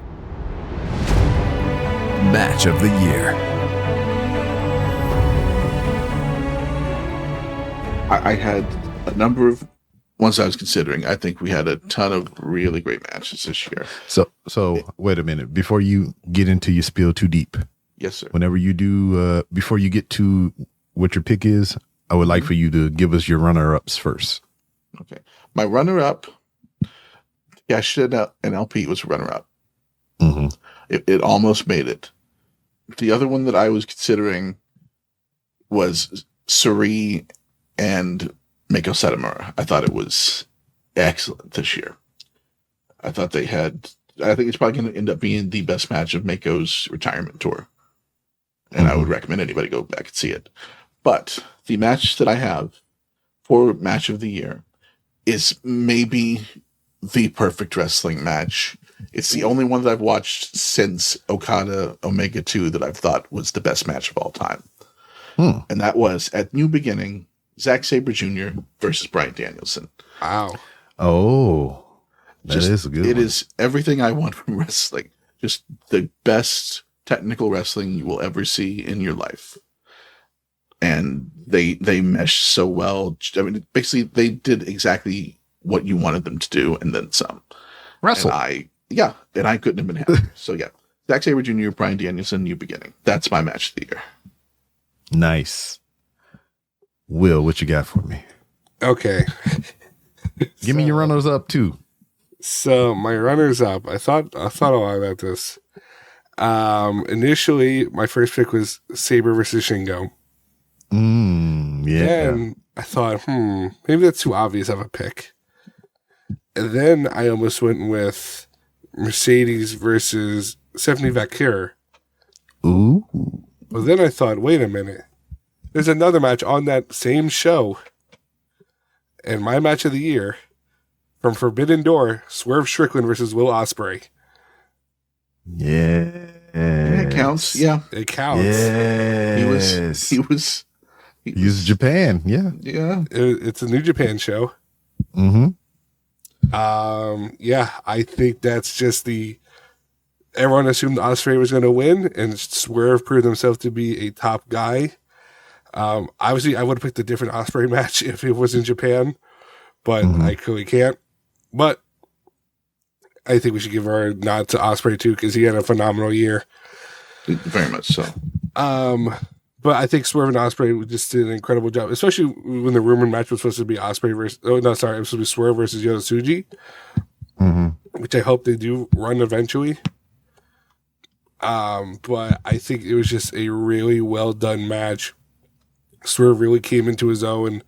Match of the year. I had a number of ones I was considering. I think we had a ton of really great matches this year. So wait a minute. Before you get into your spiel too deep. Yes, sir. Whenever you do, before you get to what your pick is, I would like for you to give us your runner-ups first. Okay. My runner-up, Yashida and LP was runner-up. Mm-hmm. It almost made it. The other one that I was considering was Suri and Mako Satomura. I thought it was excellent this year. I think it's probably going to end up being the best match of Mako's retirement tour. And I would recommend anybody go back and see it. But the match that I have for match of the year is maybe the perfect wrestling match. It's the only one that I've watched since Okada Omega 2 that I've thought was the best match of all time. And that was at New Beginning, Zack Sabre Jr. versus Bryan Danielson. Wow. Oh, that is a good one. It is everything I want from wrestling. Just the best technical wrestling you will ever see in your life. And they mesh so well. I mean, basically, they did exactly what you wanted them to do and then some. Wrestle. And I couldn't have been happier. So yeah, Zack Sabre Jr., Bryan Danielson, New Beginning. That's my match of the year. Nice. Will, what you got for me? Okay. Give me your runners up too. So my runners up. I thought a lot about this. Initially, my first pick was Sabre versus Shingo. Yeah. Then I thought, maybe that's too obvious of a pick. And then I almost went with Mercedes versus Stephanie Vaquer. Ooh. But then I thought, wait a minute. There's another match on that same show. And my match of the year, from Forbidden Door, Swerve Strickland versus Will Ospreay. Yeah. It counts. Yeah. It counts. Yes. He was Japan. Yeah. Yeah. It's a New Japan show. Mm-hmm. Yeah, I think that's just everyone assumed Ospreay was going to win, and Swerve proved himself to be a top guy. Obviously, I would have picked a different Ospreay match if it was in Japan, but I clearly can't. But I think we should give our nod to Ospreay too, because he had a phenomenal year. Very much so. But I think Swerve and Ospreay just did an incredible job, especially when the rumored match was supposed to be Ospreay versus. Oh no, sorry, it was supposed to be Swerve versus Yota Tsuji, which I hope they do run eventually. But I think it was just a really well done match. Swerve really came into his own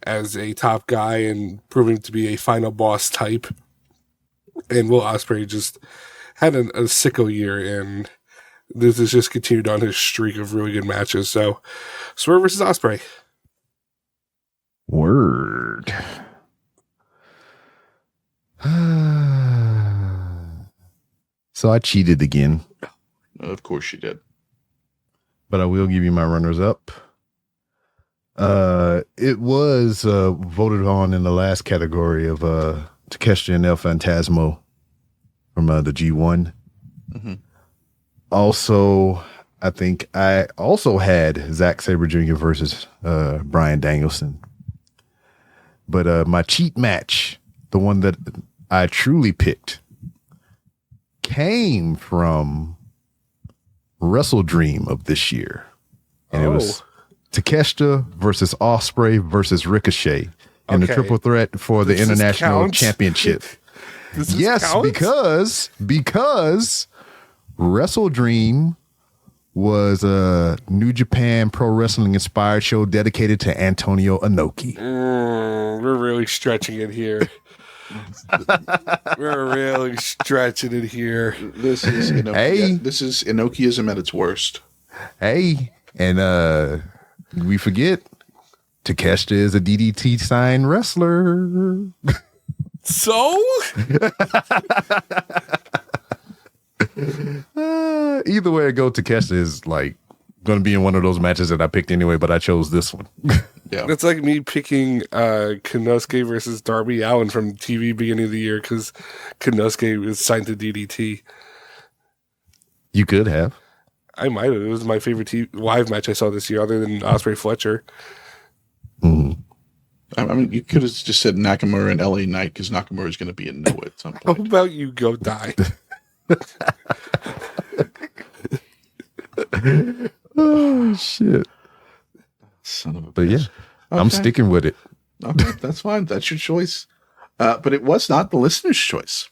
as a top guy and proving to be a final boss type. And Will Ospreay just had a sicko year, and this has just continued on his streak of really good matches. So, Swerve versus Ospreay. Word. So I cheated again. Of course you did. But I will give you my runners up. It was voted on in the last category of Takeshita and El Phantasmo from the G1. Also, I think I also had Zack Sabre Jr. versus Bryan Danielson. But my cheat match, the one that I truly picked, came from Wrestle Dream of this year. And it was Takeshita versus Osprey versus Ricochet in the Okay. triple threat for the Does this international count? championship. Does this Yes, count? because Wrestle Dream was a New Japan Pro Wrestling inspired show dedicated to Antonio Inoki. We're really stretching it here. We're really stretching it here. This is Inoki. Hey. This is Inokiism at its worst. Hey, and we forget Takeshita is a DDT signed wrestler. So? Either way it go, Takeshita is like going to be in one of those matches that I picked anyway, but I chose this one. Yeah. That's like me picking Konosuke versus Darby Allin from TV beginning of the year because Konosuke is signed to DDT. You could have. I might have. It was my favorite live match I saw this year, other than Osprey Fletcher. I mean, you could have just said Nakamura and LA Knight because Nakamura is going to be in Noah at some How point. about you go die? Oh shit! Son of a But yeah, bitch. I'm Okay. sticking with it. Okay, that's fine. That's your choice. But it was not the listener's choice.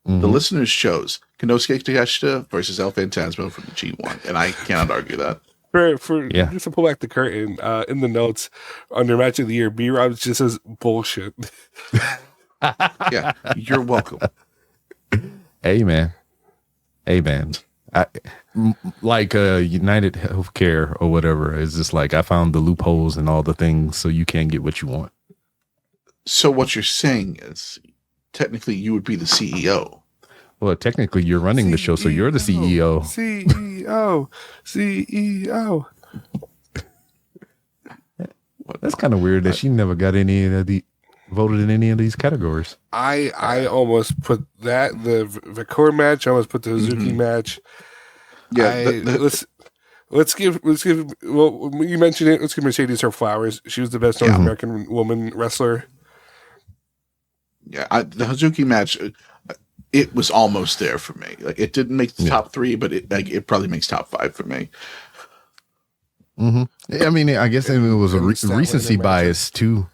The listeners chose Konosuke Takeshita versus El Phantasmo from the G1, and I cannot argue that. For Yeah. just to pull back the curtain, in the notes under match of the year, B-Rob just says bullshit. Yeah, you're welcome. Hey man, like United Healthcare or whatever is just like I found the loopholes and all the things so you can get what you want. So what you're saying is, technically, you would be the CEO. Well, technically, you're running the show, so you're the CEO. CEO. That's kind of weird that she never got any of the voted in any of these categories. I almost put that the Vicor match. I almost put the Hazuki match. Yeah, Let's give. Well, you mentioned it. Let's give Mercedes her flowers. She was the best North American woman wrestler. yeah. The Hazuki match, it was almost there for me. Like it didn't make the top 3, but it probably makes top 5 for me. I mean, I guess it was a recency bias too.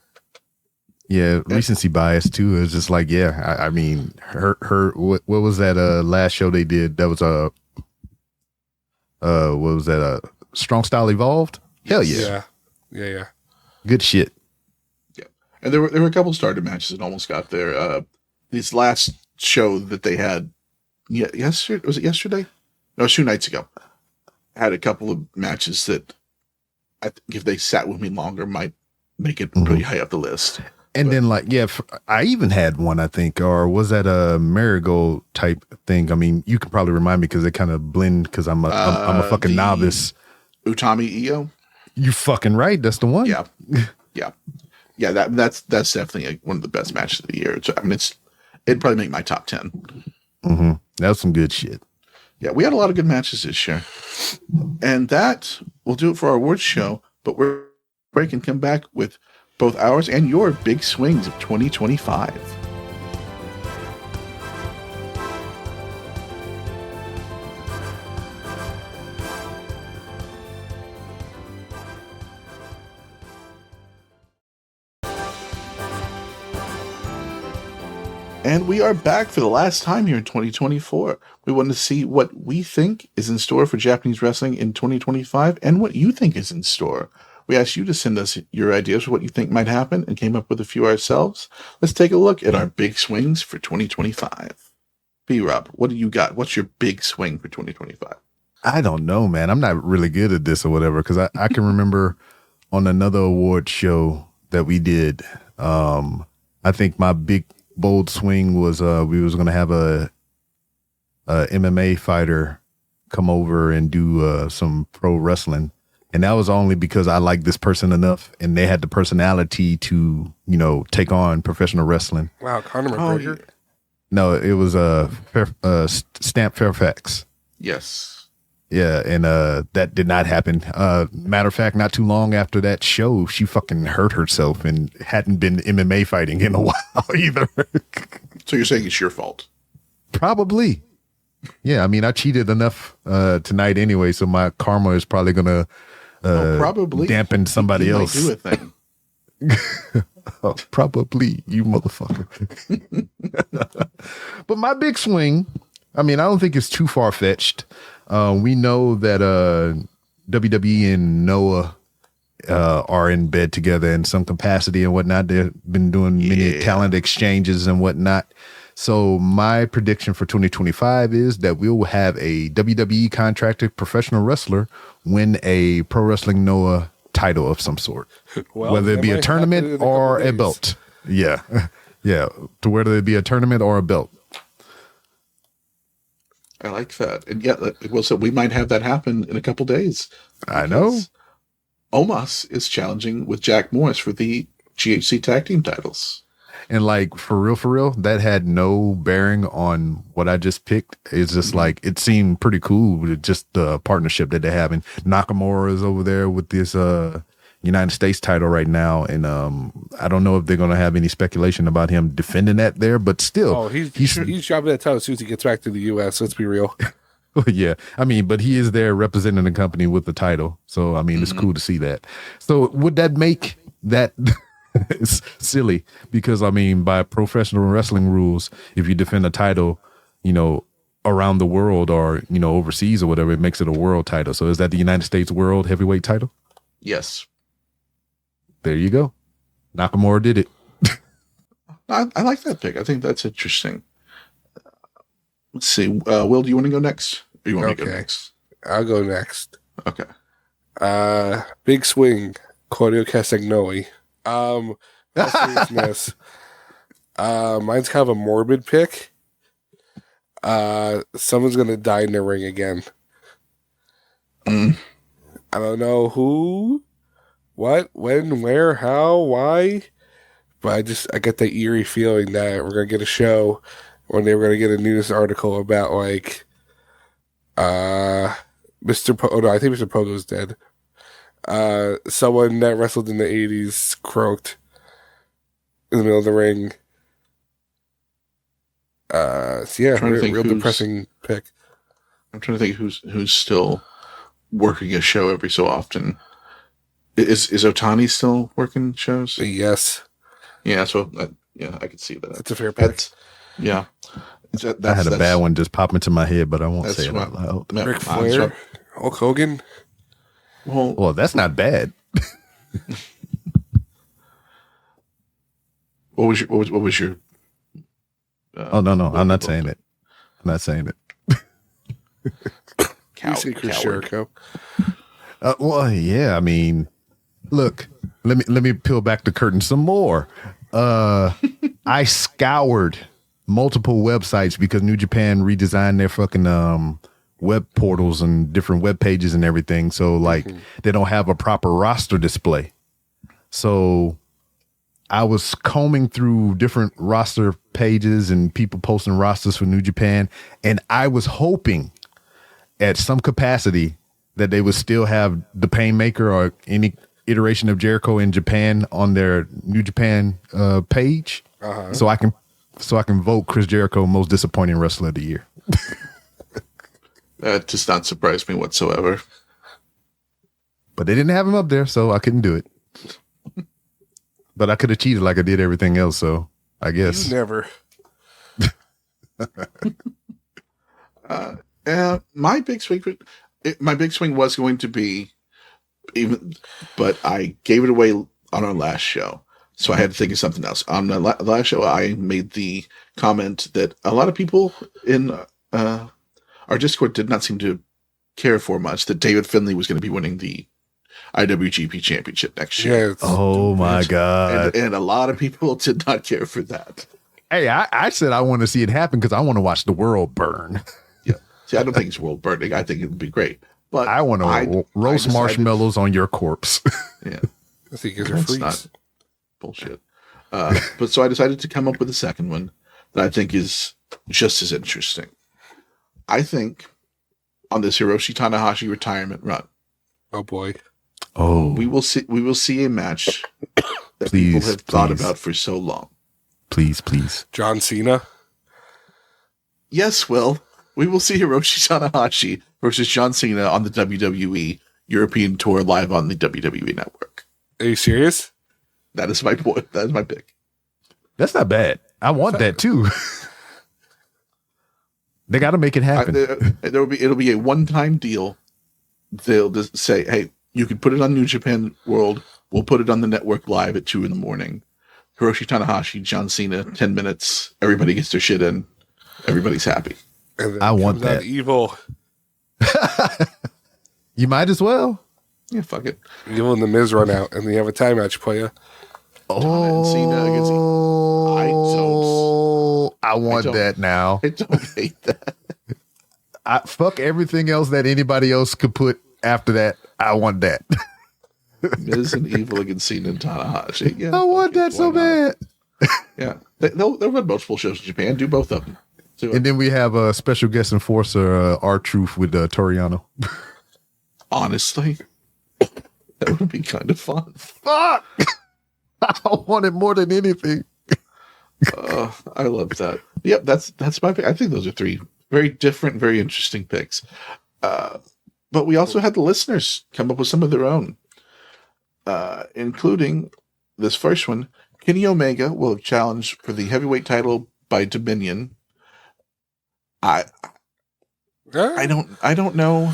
Yeah, recency bias too. It's just like, yeah, I mean, her. What was that? Last show they did that was what was that? Strong Style Evolved. Hell yeah, Yeah. Yeah, good shit. and there were a couple starter matches that almost got there. This last show that they had, yesterday was it yesterday? No, 2 nights ago. Had a couple of matches that I think if they sat with me longer might make it pretty high up the list. And then like, yeah, I even had one, I think, or was that a marigold type thing? I mean, you can probably remind me because they kind of blend because I'm a fucking novice. Utami Io. You fucking right. That's the one. Yeah. That's definitely one of the best matches of the year. I mean, it'd probably make my top 10. That was some good shit. Yeah, we had a lot of good matches this year. And that will do it for our awards show. But we're break and come back with both ours and your big swings of 2025. And we are back for the last time here in 2024. We want to see what we think is in store for Japanese wrestling in 2025 and what you think is in store. We asked you to send us your ideas for what you think might happen and came up with a few ourselves. Let's take a look at our big swings for 2025. B-Rob, what do you got? What's your big swing for 2025? I don't know, man. I'm not really good at this or whatever because I can remember on another award show that we did. I think my big bold swing was we was going to have a MMA fighter come over and do some pro wrestling. And that was only because I liked this person enough and they had the personality to, take on professional wrestling. Wow, Conor McGregor. yeah. No, it was Stamp Fairfax. Yes. Yeah, and that did not happen. Matter of fact, not too long after that show, she fucking hurt herself and hadn't been MMA fighting in a while either. So you're saying it's your fault? Probably. Yeah, I mean, I cheated enough tonight anyway, so my karma is probably gonna probably dampen somebody he else. might do a thing. Oh, probably, you motherfucker. But my big swing, I mean, I don't think it's too far fetched. We know that WWE and Noah are in bed together in some capacity and whatnot. They've been doing many talent exchanges and whatnot. So my prediction for 2025 is that we will have a WWE contracted professional wrestler win a Pro Wrestling Noah title of some sort, Well, whether it that be a might tournament happen in a or couple a days. belt. Yeah. Yeah. To whether it be a tournament or a belt. I like that. And yeah, well, so we might have that happen in a couple days. I know. Because Omos is challenging with Jack Morris for the GHC tag team titles. And like for real, that had no bearing on what I just picked. It's just like it seemed pretty cool with just the partnership that they have. And Nakamura is over there with this United States title right now, and I don't know if they're gonna have any speculation about him defending that there, but still, Oh, he's dropping that title as soon as he gets back to the U.S. Let's be real. yeah. I mean, but he is there representing the company with the title, so I mean, it's cool to see that. So would that make that? It's silly because I mean, by professional wrestling rules, if you defend a title, you know, around the world or, you know, overseas or whatever, it makes it a world title. So is that the United States World Heavyweight title? Yes. There you go. Nakamura did it. I like that pick. I think that's interesting. Let's see. Will, do you want to go next? Or you want me to go Okay. next? I'll go next. Okay. Big swing, Claudio Castagnoli. All seriousness, mine's kind of a morbid pick. Someone's gonna die in the ring again. I don't know who, what, when, where, how, why, but I get that eerie feeling that we're gonna get a show when they were gonna get a news article about like, Mr. I think Mr. Pogo's dead. Someone that wrestled in the 80s croaked in the middle of the ring. So yeah, Trying to think real who's- depressing pick. I'm trying to think who's still working a show every so often. Is Otani still working shows? Yes, Yeah, so I could see that. that's a fair pick. That's, yeah. I had a bad one just pop into my head, but I won't say it out loud. Yeah, Ric mine's Flair, up. Hulk Hogan. Well, that's not bad. What was your? Oh no, I'm not saying it. I'm not saying it. You say Chris Coward. Jericho. Well, yeah. I mean, look. Let me peel back the curtain some more. I scoured multiple websites because New Japan redesigned their fucking web portals and different web pages and everything. So like they don't have a proper roster display. So I was combing through different roster pages and people posting rosters for New Japan, and I was hoping at some capacity that they would still have the Painmaker or any iteration of Jericho in Japan on their New Japan page, so I can vote Chris Jericho most disappointing wrestler of the year. That does not surprise me whatsoever. But they didn't have him up there, so I couldn't do it. But I could have cheated like I did everything else, so I guess. You never. My big swing was going to be but I gave it away on our last show, so I had to think of something else. On the last show, I made the comment that a lot of people in our Discord did not seem to care for much that David Finlay was going to be winning the IWGP Championship next year. Yeah, Oh my God. And a lot of people did not care for that. Hey, I said I want to see it happen because I want to watch the world burn. Yeah. See, I don't think it's world burning. I think it would be great. But I want to roast decided- marshmallows on your corpse. Yeah. I think you guys are That's freaks. not bullshit. But so I decided to come up with a second one that I think is just as interesting. I think on this Hiroshi Tanahashi retirement run, Oh boy. Oh, we will see a match that Please, people have thought please. about for so long. please. John Cena. Yes, Will. We will see Hiroshi Tanahashi versus John Cena on the WWE European tour live on the WWE Network. Are you serious? That is my point. That is my pick. That's not bad. I want that too. They got to make it happen. It'll be a one-time deal. They'll just say, "Hey, you can put it on New Japan World. We'll put it on the network live at 2 a.m. Hiroshi Tanahashi, John Cena, 10 minutes. Everybody gets their shit in. Everybody's happy." And then I want comes out that. Evil. You might as well. Yeah, fuck it. Evil and the Miz run out, and they have a time match player. and Cena against I want don't- that now. I don't hate that. Fuck everything else that anybody else could put after that. I want that. Miz and Evil against Cena and Tanahashi. Yeah, I want that so bad. Yeah, they'll run multiple shows in Japan. Do both of them. Do it. And then we have a special guest enforcer, R-Truth with Toriano. Honestly, that would be kind of fun. Fuck! I want it more than anything. I love that. Yep, that's my pick. I think those are 3 very different, very interesting picks. But we also had the listeners come up with some of their own, including this first one. Kenny Omega will challenge for the heavyweight title by Dominion. I don't know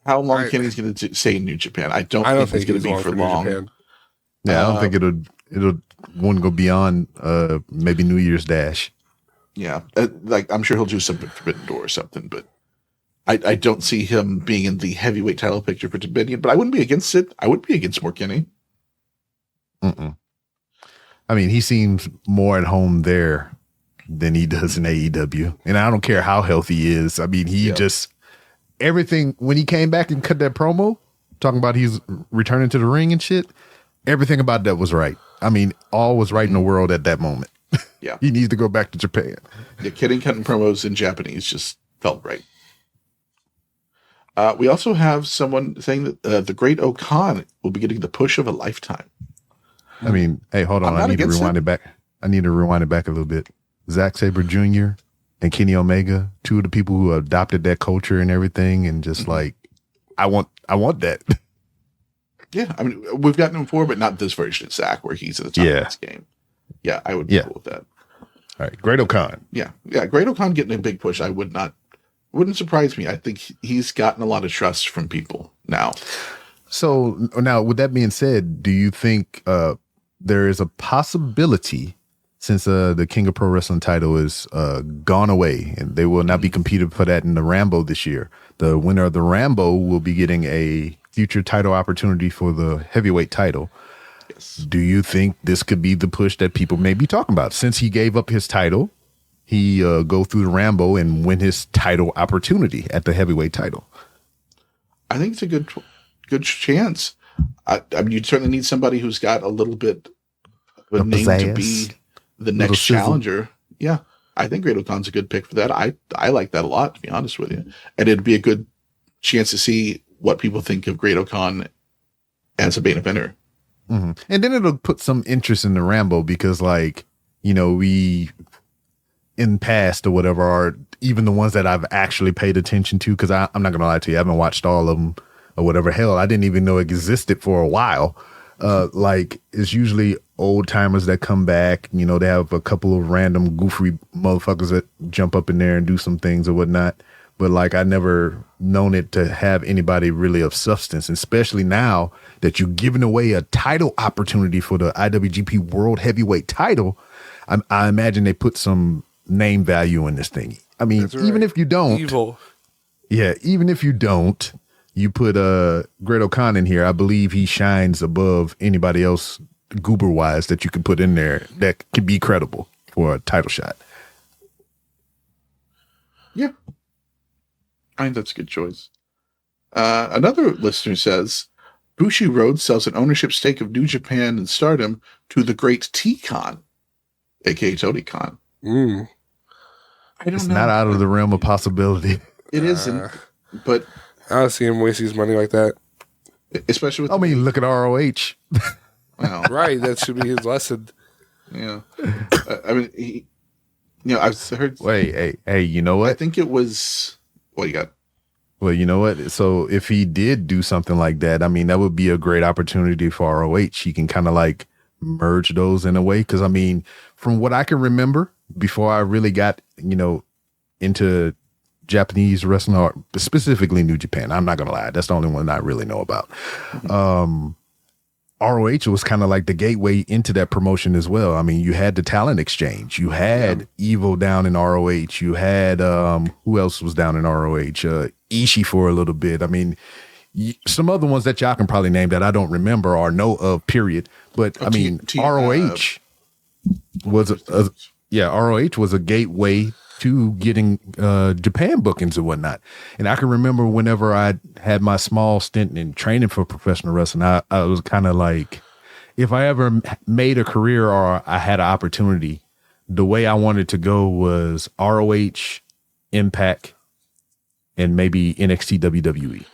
how long Kenny's going to stay in New Japan. I don't think it's going to be for long. Japan. Yeah, I don't think it'll won't go beyond maybe New Year's Dash. Yeah, like I'm sure he'll do something Forbidden Door or something, but I don't see him being in the heavyweight title picture for Dominion. But I wouldn't be against it. I wouldn't be against more Kenny. Mm-mm. I mean, he seems more at home there than he does in AEW, and I don't care how healthy he is. I mean, he just everything when he came back and cut that promo talking about he's returning to the ring and shit. Everything about that was right. I mean, all was right in the world at that moment. Yeah. He needs to go back to Japan. Yeah, Kenny cutting promos in Japanese just felt right. We also have someone saying that the Great Okan will be getting the push of a lifetime. I mean, hey, hold on. I'm not I need to against rewind it back. I need to rewind it back a little bit. Zack Sabre Jr. and Kenny Omega, 2 of the people who adopted that culture and everything, and just like, I want that. Yeah, I mean, we've gotten him before, but not this version of Zack, where he's at the top of this game. Yeah, I would be cool with that. All right, Great Okan. Yeah, Great Okan getting a big push, wouldn't surprise me. I think he's gotten a lot of trust from people now. So now, with that being said, do you think there is a possibility, since the King of Pro Wrestling title is gone away and they will not be competing for that in the Rambo this year, the winner of the Rambo will be getting a future title opportunity for the heavyweight title? Yes. Do you think this could be the push that people may be talking about? Since he gave up his title, he go through the Rambo and win his title opportunity at the heavyweight title. I think it's a good chance. I mean, you certainly need somebody who's got a little bit of a name to be the next challenger. Yeah, I think Great Okan's a good pick for that. I like that a lot, to be honest with you. And it'd be a good chance to see what people think of Great Okan as a main eventer. Mm-hmm. And then it'll put some interest in the Rambo because, like, you know, we in past or whatever are even the ones that I've actually paid attention to, because I'm not gonna lie to you, I haven't watched all of them or whatever. Hell, I didn't even know existed for a while. Like, it's usually old timers that come back. You know, they have a couple of random goofy motherfuckers that jump up in there and do some things or whatnot. But like, I never known it to have anybody really of substance, especially now that you're giving away a title opportunity for the IWGP World Heavyweight title. I imagine they put some name value in this thing. I mean, even if you don't, even if you don't, you put Great Okan in here. I believe he shines above anybody else, goober wise, that you can put in there that can be credible for a title shot. Yeah. I think that's a good choice. Another listener says, Bushiroad sells an ownership stake of New Japan and Stardom to the great T-Con, a.k.a. Tony Khan. Mm. I don't It's know. not out of the realm of possibility. It isn't, but I don't see him waste his money like that. especially with I mean, look at ROH. well, Right, that should be his lesson. yeah. I mean, I've heard. Wait, hey, you know I what? think it was. What you got? Well, you know what? So if he did do something like that, I mean, that would be a great opportunity for ROH. He can kind of like merge those in a way. Cause I mean, from what I can remember before I really got, into Japanese wrestling or specifically New Japan, I'm not going to lie. That's the only one I really know about. ROH was kind of like the gateway into that promotion as well. I mean, you had the talent exchange. You had Evo down in ROH. You had who else was down in ROH? Ishii for a little bit. I mean, some other ones that y'all can probably name that I don't remember or know of. Period. But I mean, ROH was ROH was a gateway to getting Japan bookings and whatnot. And I can remember whenever I had my small stint in training for professional wrestling, I was kind of like, if I ever made a career or I had an opportunity, the way I wanted to go was ROH, Impact, and maybe NXT WWE.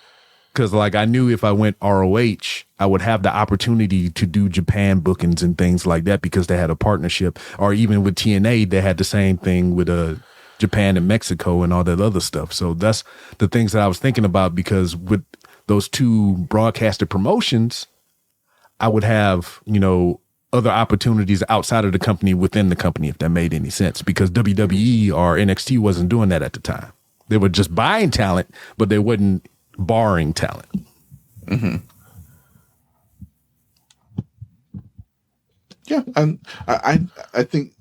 Because like I knew if I went ROH, I would have the opportunity to do Japan bookings and things like that because they had a partnership. Or even with TNA, they had the same thing with Japan and Mexico and all that other stuff. So that's the things that I was thinking about, because with those two broadcasted promotions, I would have, other opportunities outside of the company within the company, if that made any sense, because WWE or NXT wasn't doing that at the time. They were just buying talent, but they wasn't borrowing talent. Mm-hmm. Yeah, and I think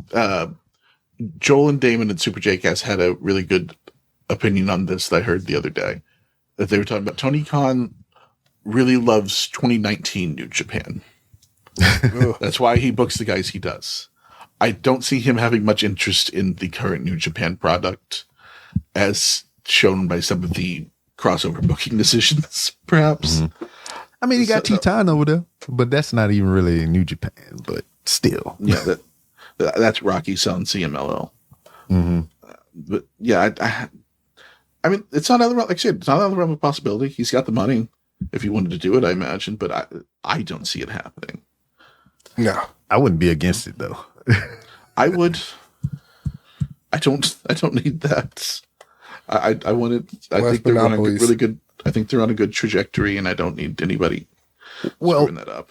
Joel and Damon and Super J-Cast had a really good opinion on this that I heard the other day. That they were talking about Tony Khan really loves 2019 New Japan. That's why he books the guys he does. I don't see him having much interest in the current New Japan product, as shown by some of the crossover booking decisions, perhaps. Mm-hmm. I mean, you got Titan over there, but that's not even really New Japan, but still. Yeah, that's Rocky selling CMLL. Mm-hmm. But yeah, I mean, it's not out of, like I said, it's not out of the realm of possibility. He's got the money if he wanted to do it, I imagine, but I don't see it happening. No, I wouldn't be against it though. I would. I don't need that. I wanted. I think they're on a really good. I think they're on a good trajectory, and I don't need anybody screwing that up.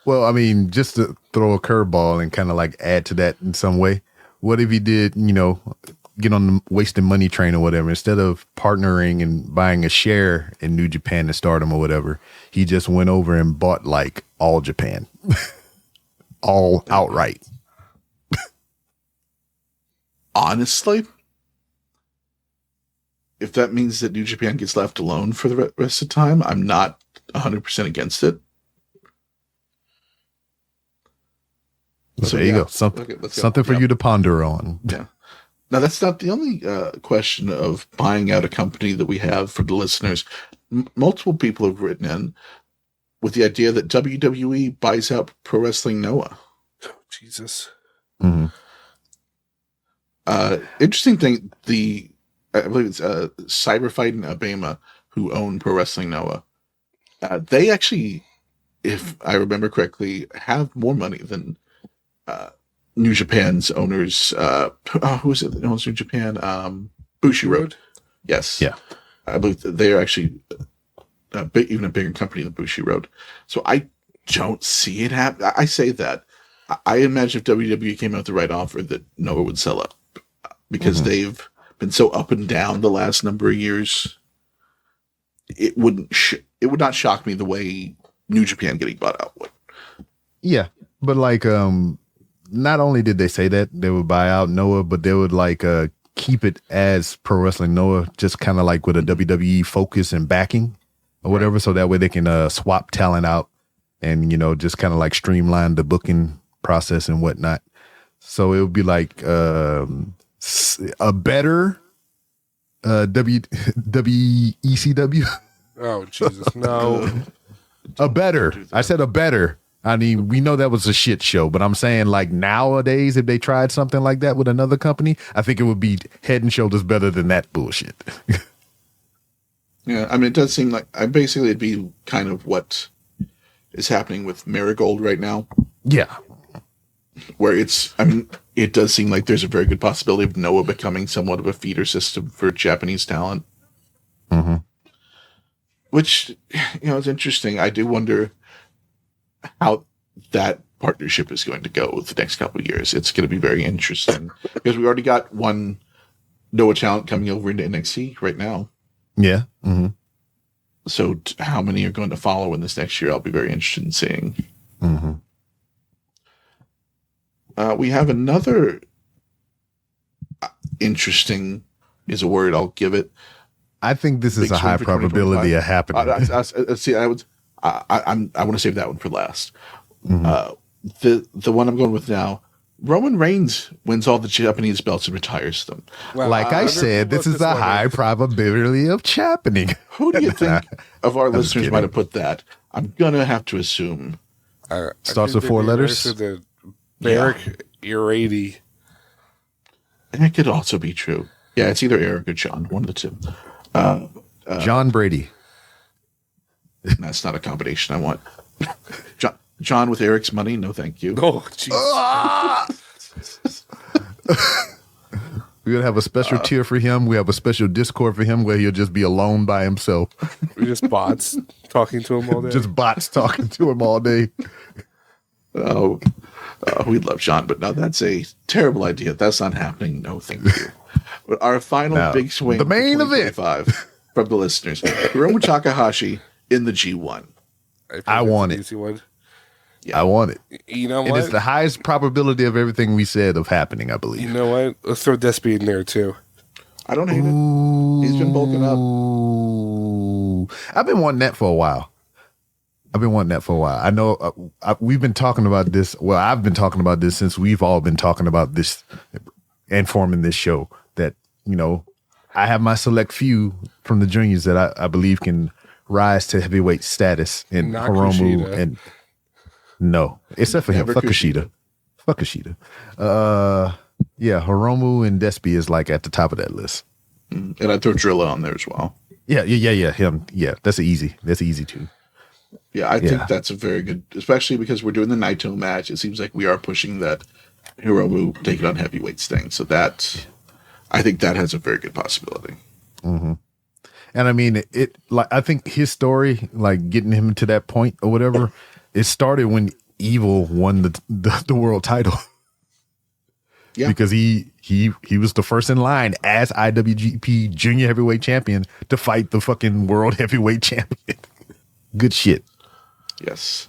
Well, I mean, just to throw a curveball and kind of like add to that in some way. What if he did, get on the wasting money train or whatever? Instead of partnering and buying a share in New Japan and Stardom or whatever, he just went over and bought like all Japan, all outright. Honestly, if that means that New Japan gets left alone for the rest of the time, I'm not 100% against it. So there you go. Something for you to ponder on. Yeah. Now, that's not the only question of buying out a company that we have for the listeners. Multiple people have written in with the idea that WWE buys out Pro Wrestling Noah. Oh, Jesus. Mm-hmm. Interesting thing, I believe it's Cyberfight and Abema who own Pro Wrestling Noah. They actually, if I remember correctly, have more money than New Japan's owners. Who is it that owns New Japan? Bushiroad. Yes. Yeah. I believe that they are actually even a bigger company than Bushiroad. So I don't see it happen. I say that. I imagine if WWE came out with the right offer that Noah would sell up, because they've been so up and down the last number of years. It would not shock me the way New Japan getting bought out would. Yeah, but like, not only did they say that they would buy out Noah, but they would like keep it as Pro Wrestling Noah, just kind of like with a WWE focus and backing or whatever, so that way they can swap talent out and just kind of like streamline the booking process and whatnot. So it would be like a better WECW. Oh, Jesus, no. A better. I said a better. I mean, we know that was a shit show, but I'm saying like nowadays, if they tried something like that with another company, I think it would be head and shoulders better than that bullshit. Yeah, I mean, it does seem like basically it'd be kind of what is happening with Marigold right now. Yeah. Where it does seem like there's a very good possibility of Noah becoming somewhat of a feeder system for Japanese talent. Mm-hmm. Which, is interesting. I do wonder how that partnership is going to go the next couple of years. It's going to be very interesting because we already got one Noah talent coming over into NXT right now. Yeah. Mm-hmm. So how many are going to follow in this next year? I'll be very interested in seeing. Mm-hmm. We have another interesting is a word. I'll give it. I think this is a high probability of happening. I want to save that one for last. Mm-hmm. The one I'm going with now. Roman Reigns wins all the Japanese belts and retires them. Well, like I said, this is a high probability of happening. Who do you think of our listeners might have put that? I'm gonna have to assume. Starts with 4 letters. Eric Irady. And it could also be true. Yeah, it's either Eric or John, one of the two. John Brady. That's not a combination I want. John with Eric's money? No, thank you. Oh, jeez. We're going to have a special tier for him. We have a special Discord for him where he'll just be alone by himself. We're just bots talking to him all day. Just bots talking to him all day. We'd love John, but no, that's a terrible idea. That's not happening. No, thank you. But our final big swing, the main event from the listeners, Hiromu Takahashi in the G1. I want it. Yeah. I want it. You know what? And it's the highest probability of everything we said of happening, I believe. You know what? Let's throw Despy in there too. I don't hate it. He's been bulking up. I've been wanting that for a while. I know we've been talking about this. Well, I've been talking about this since we've all been talking about this and forming this show. That, I have my select few from the juniors that I believe can rise to heavyweight status. And Hiromu and no, except for him. Fuck Kushida. Yeah, Hiromu and Despy is like at the top of that list. And I throw Drilla on there as well. Yeah. Him. Yeah, that's easy too. Yeah, I think that's a very good, especially because we're doing the Naito match. It seems like we are pushing that Hiromu taking on heavyweights thing. So I think that has a very good possibility. Mm-hmm. And I mean, I think his story, like getting him to that point or whatever, it started when Evil won the world title. Yeah. Because he was the first in line as IWGP Junior Heavyweight Champion to fight the fucking World Heavyweight Champion. Good shit. Yes.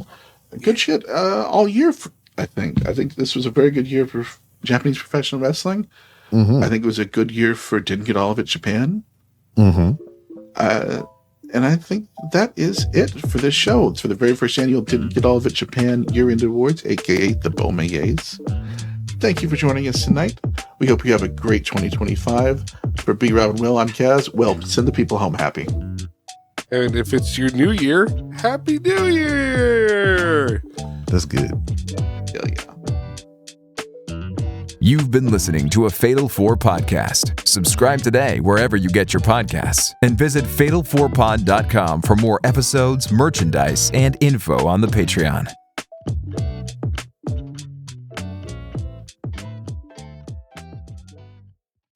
Good shit all year, I think. I think this was a very good year for Japanese professional wrestling. Mm-hmm. I think it was a good year for Didn't Get All of It Japan. Mm-hmm. And I think that is it for this show. It's for the very first annual Didn't Get All of It Japan Year-End Awards, a.k.a. the Bomayes. Thank you for joining us tonight. We hope you have a great 2025. For B. Rob and Will, I'm Kaz. Well, send the people home happy. And if it's your new year, Happy New Year! That's good. Hell yeah. You've been listening to a Fatal 4 podcast. Subscribe today wherever you get your podcasts. And visit fatal4pod.com for more episodes, merchandise, and info on the Patreon.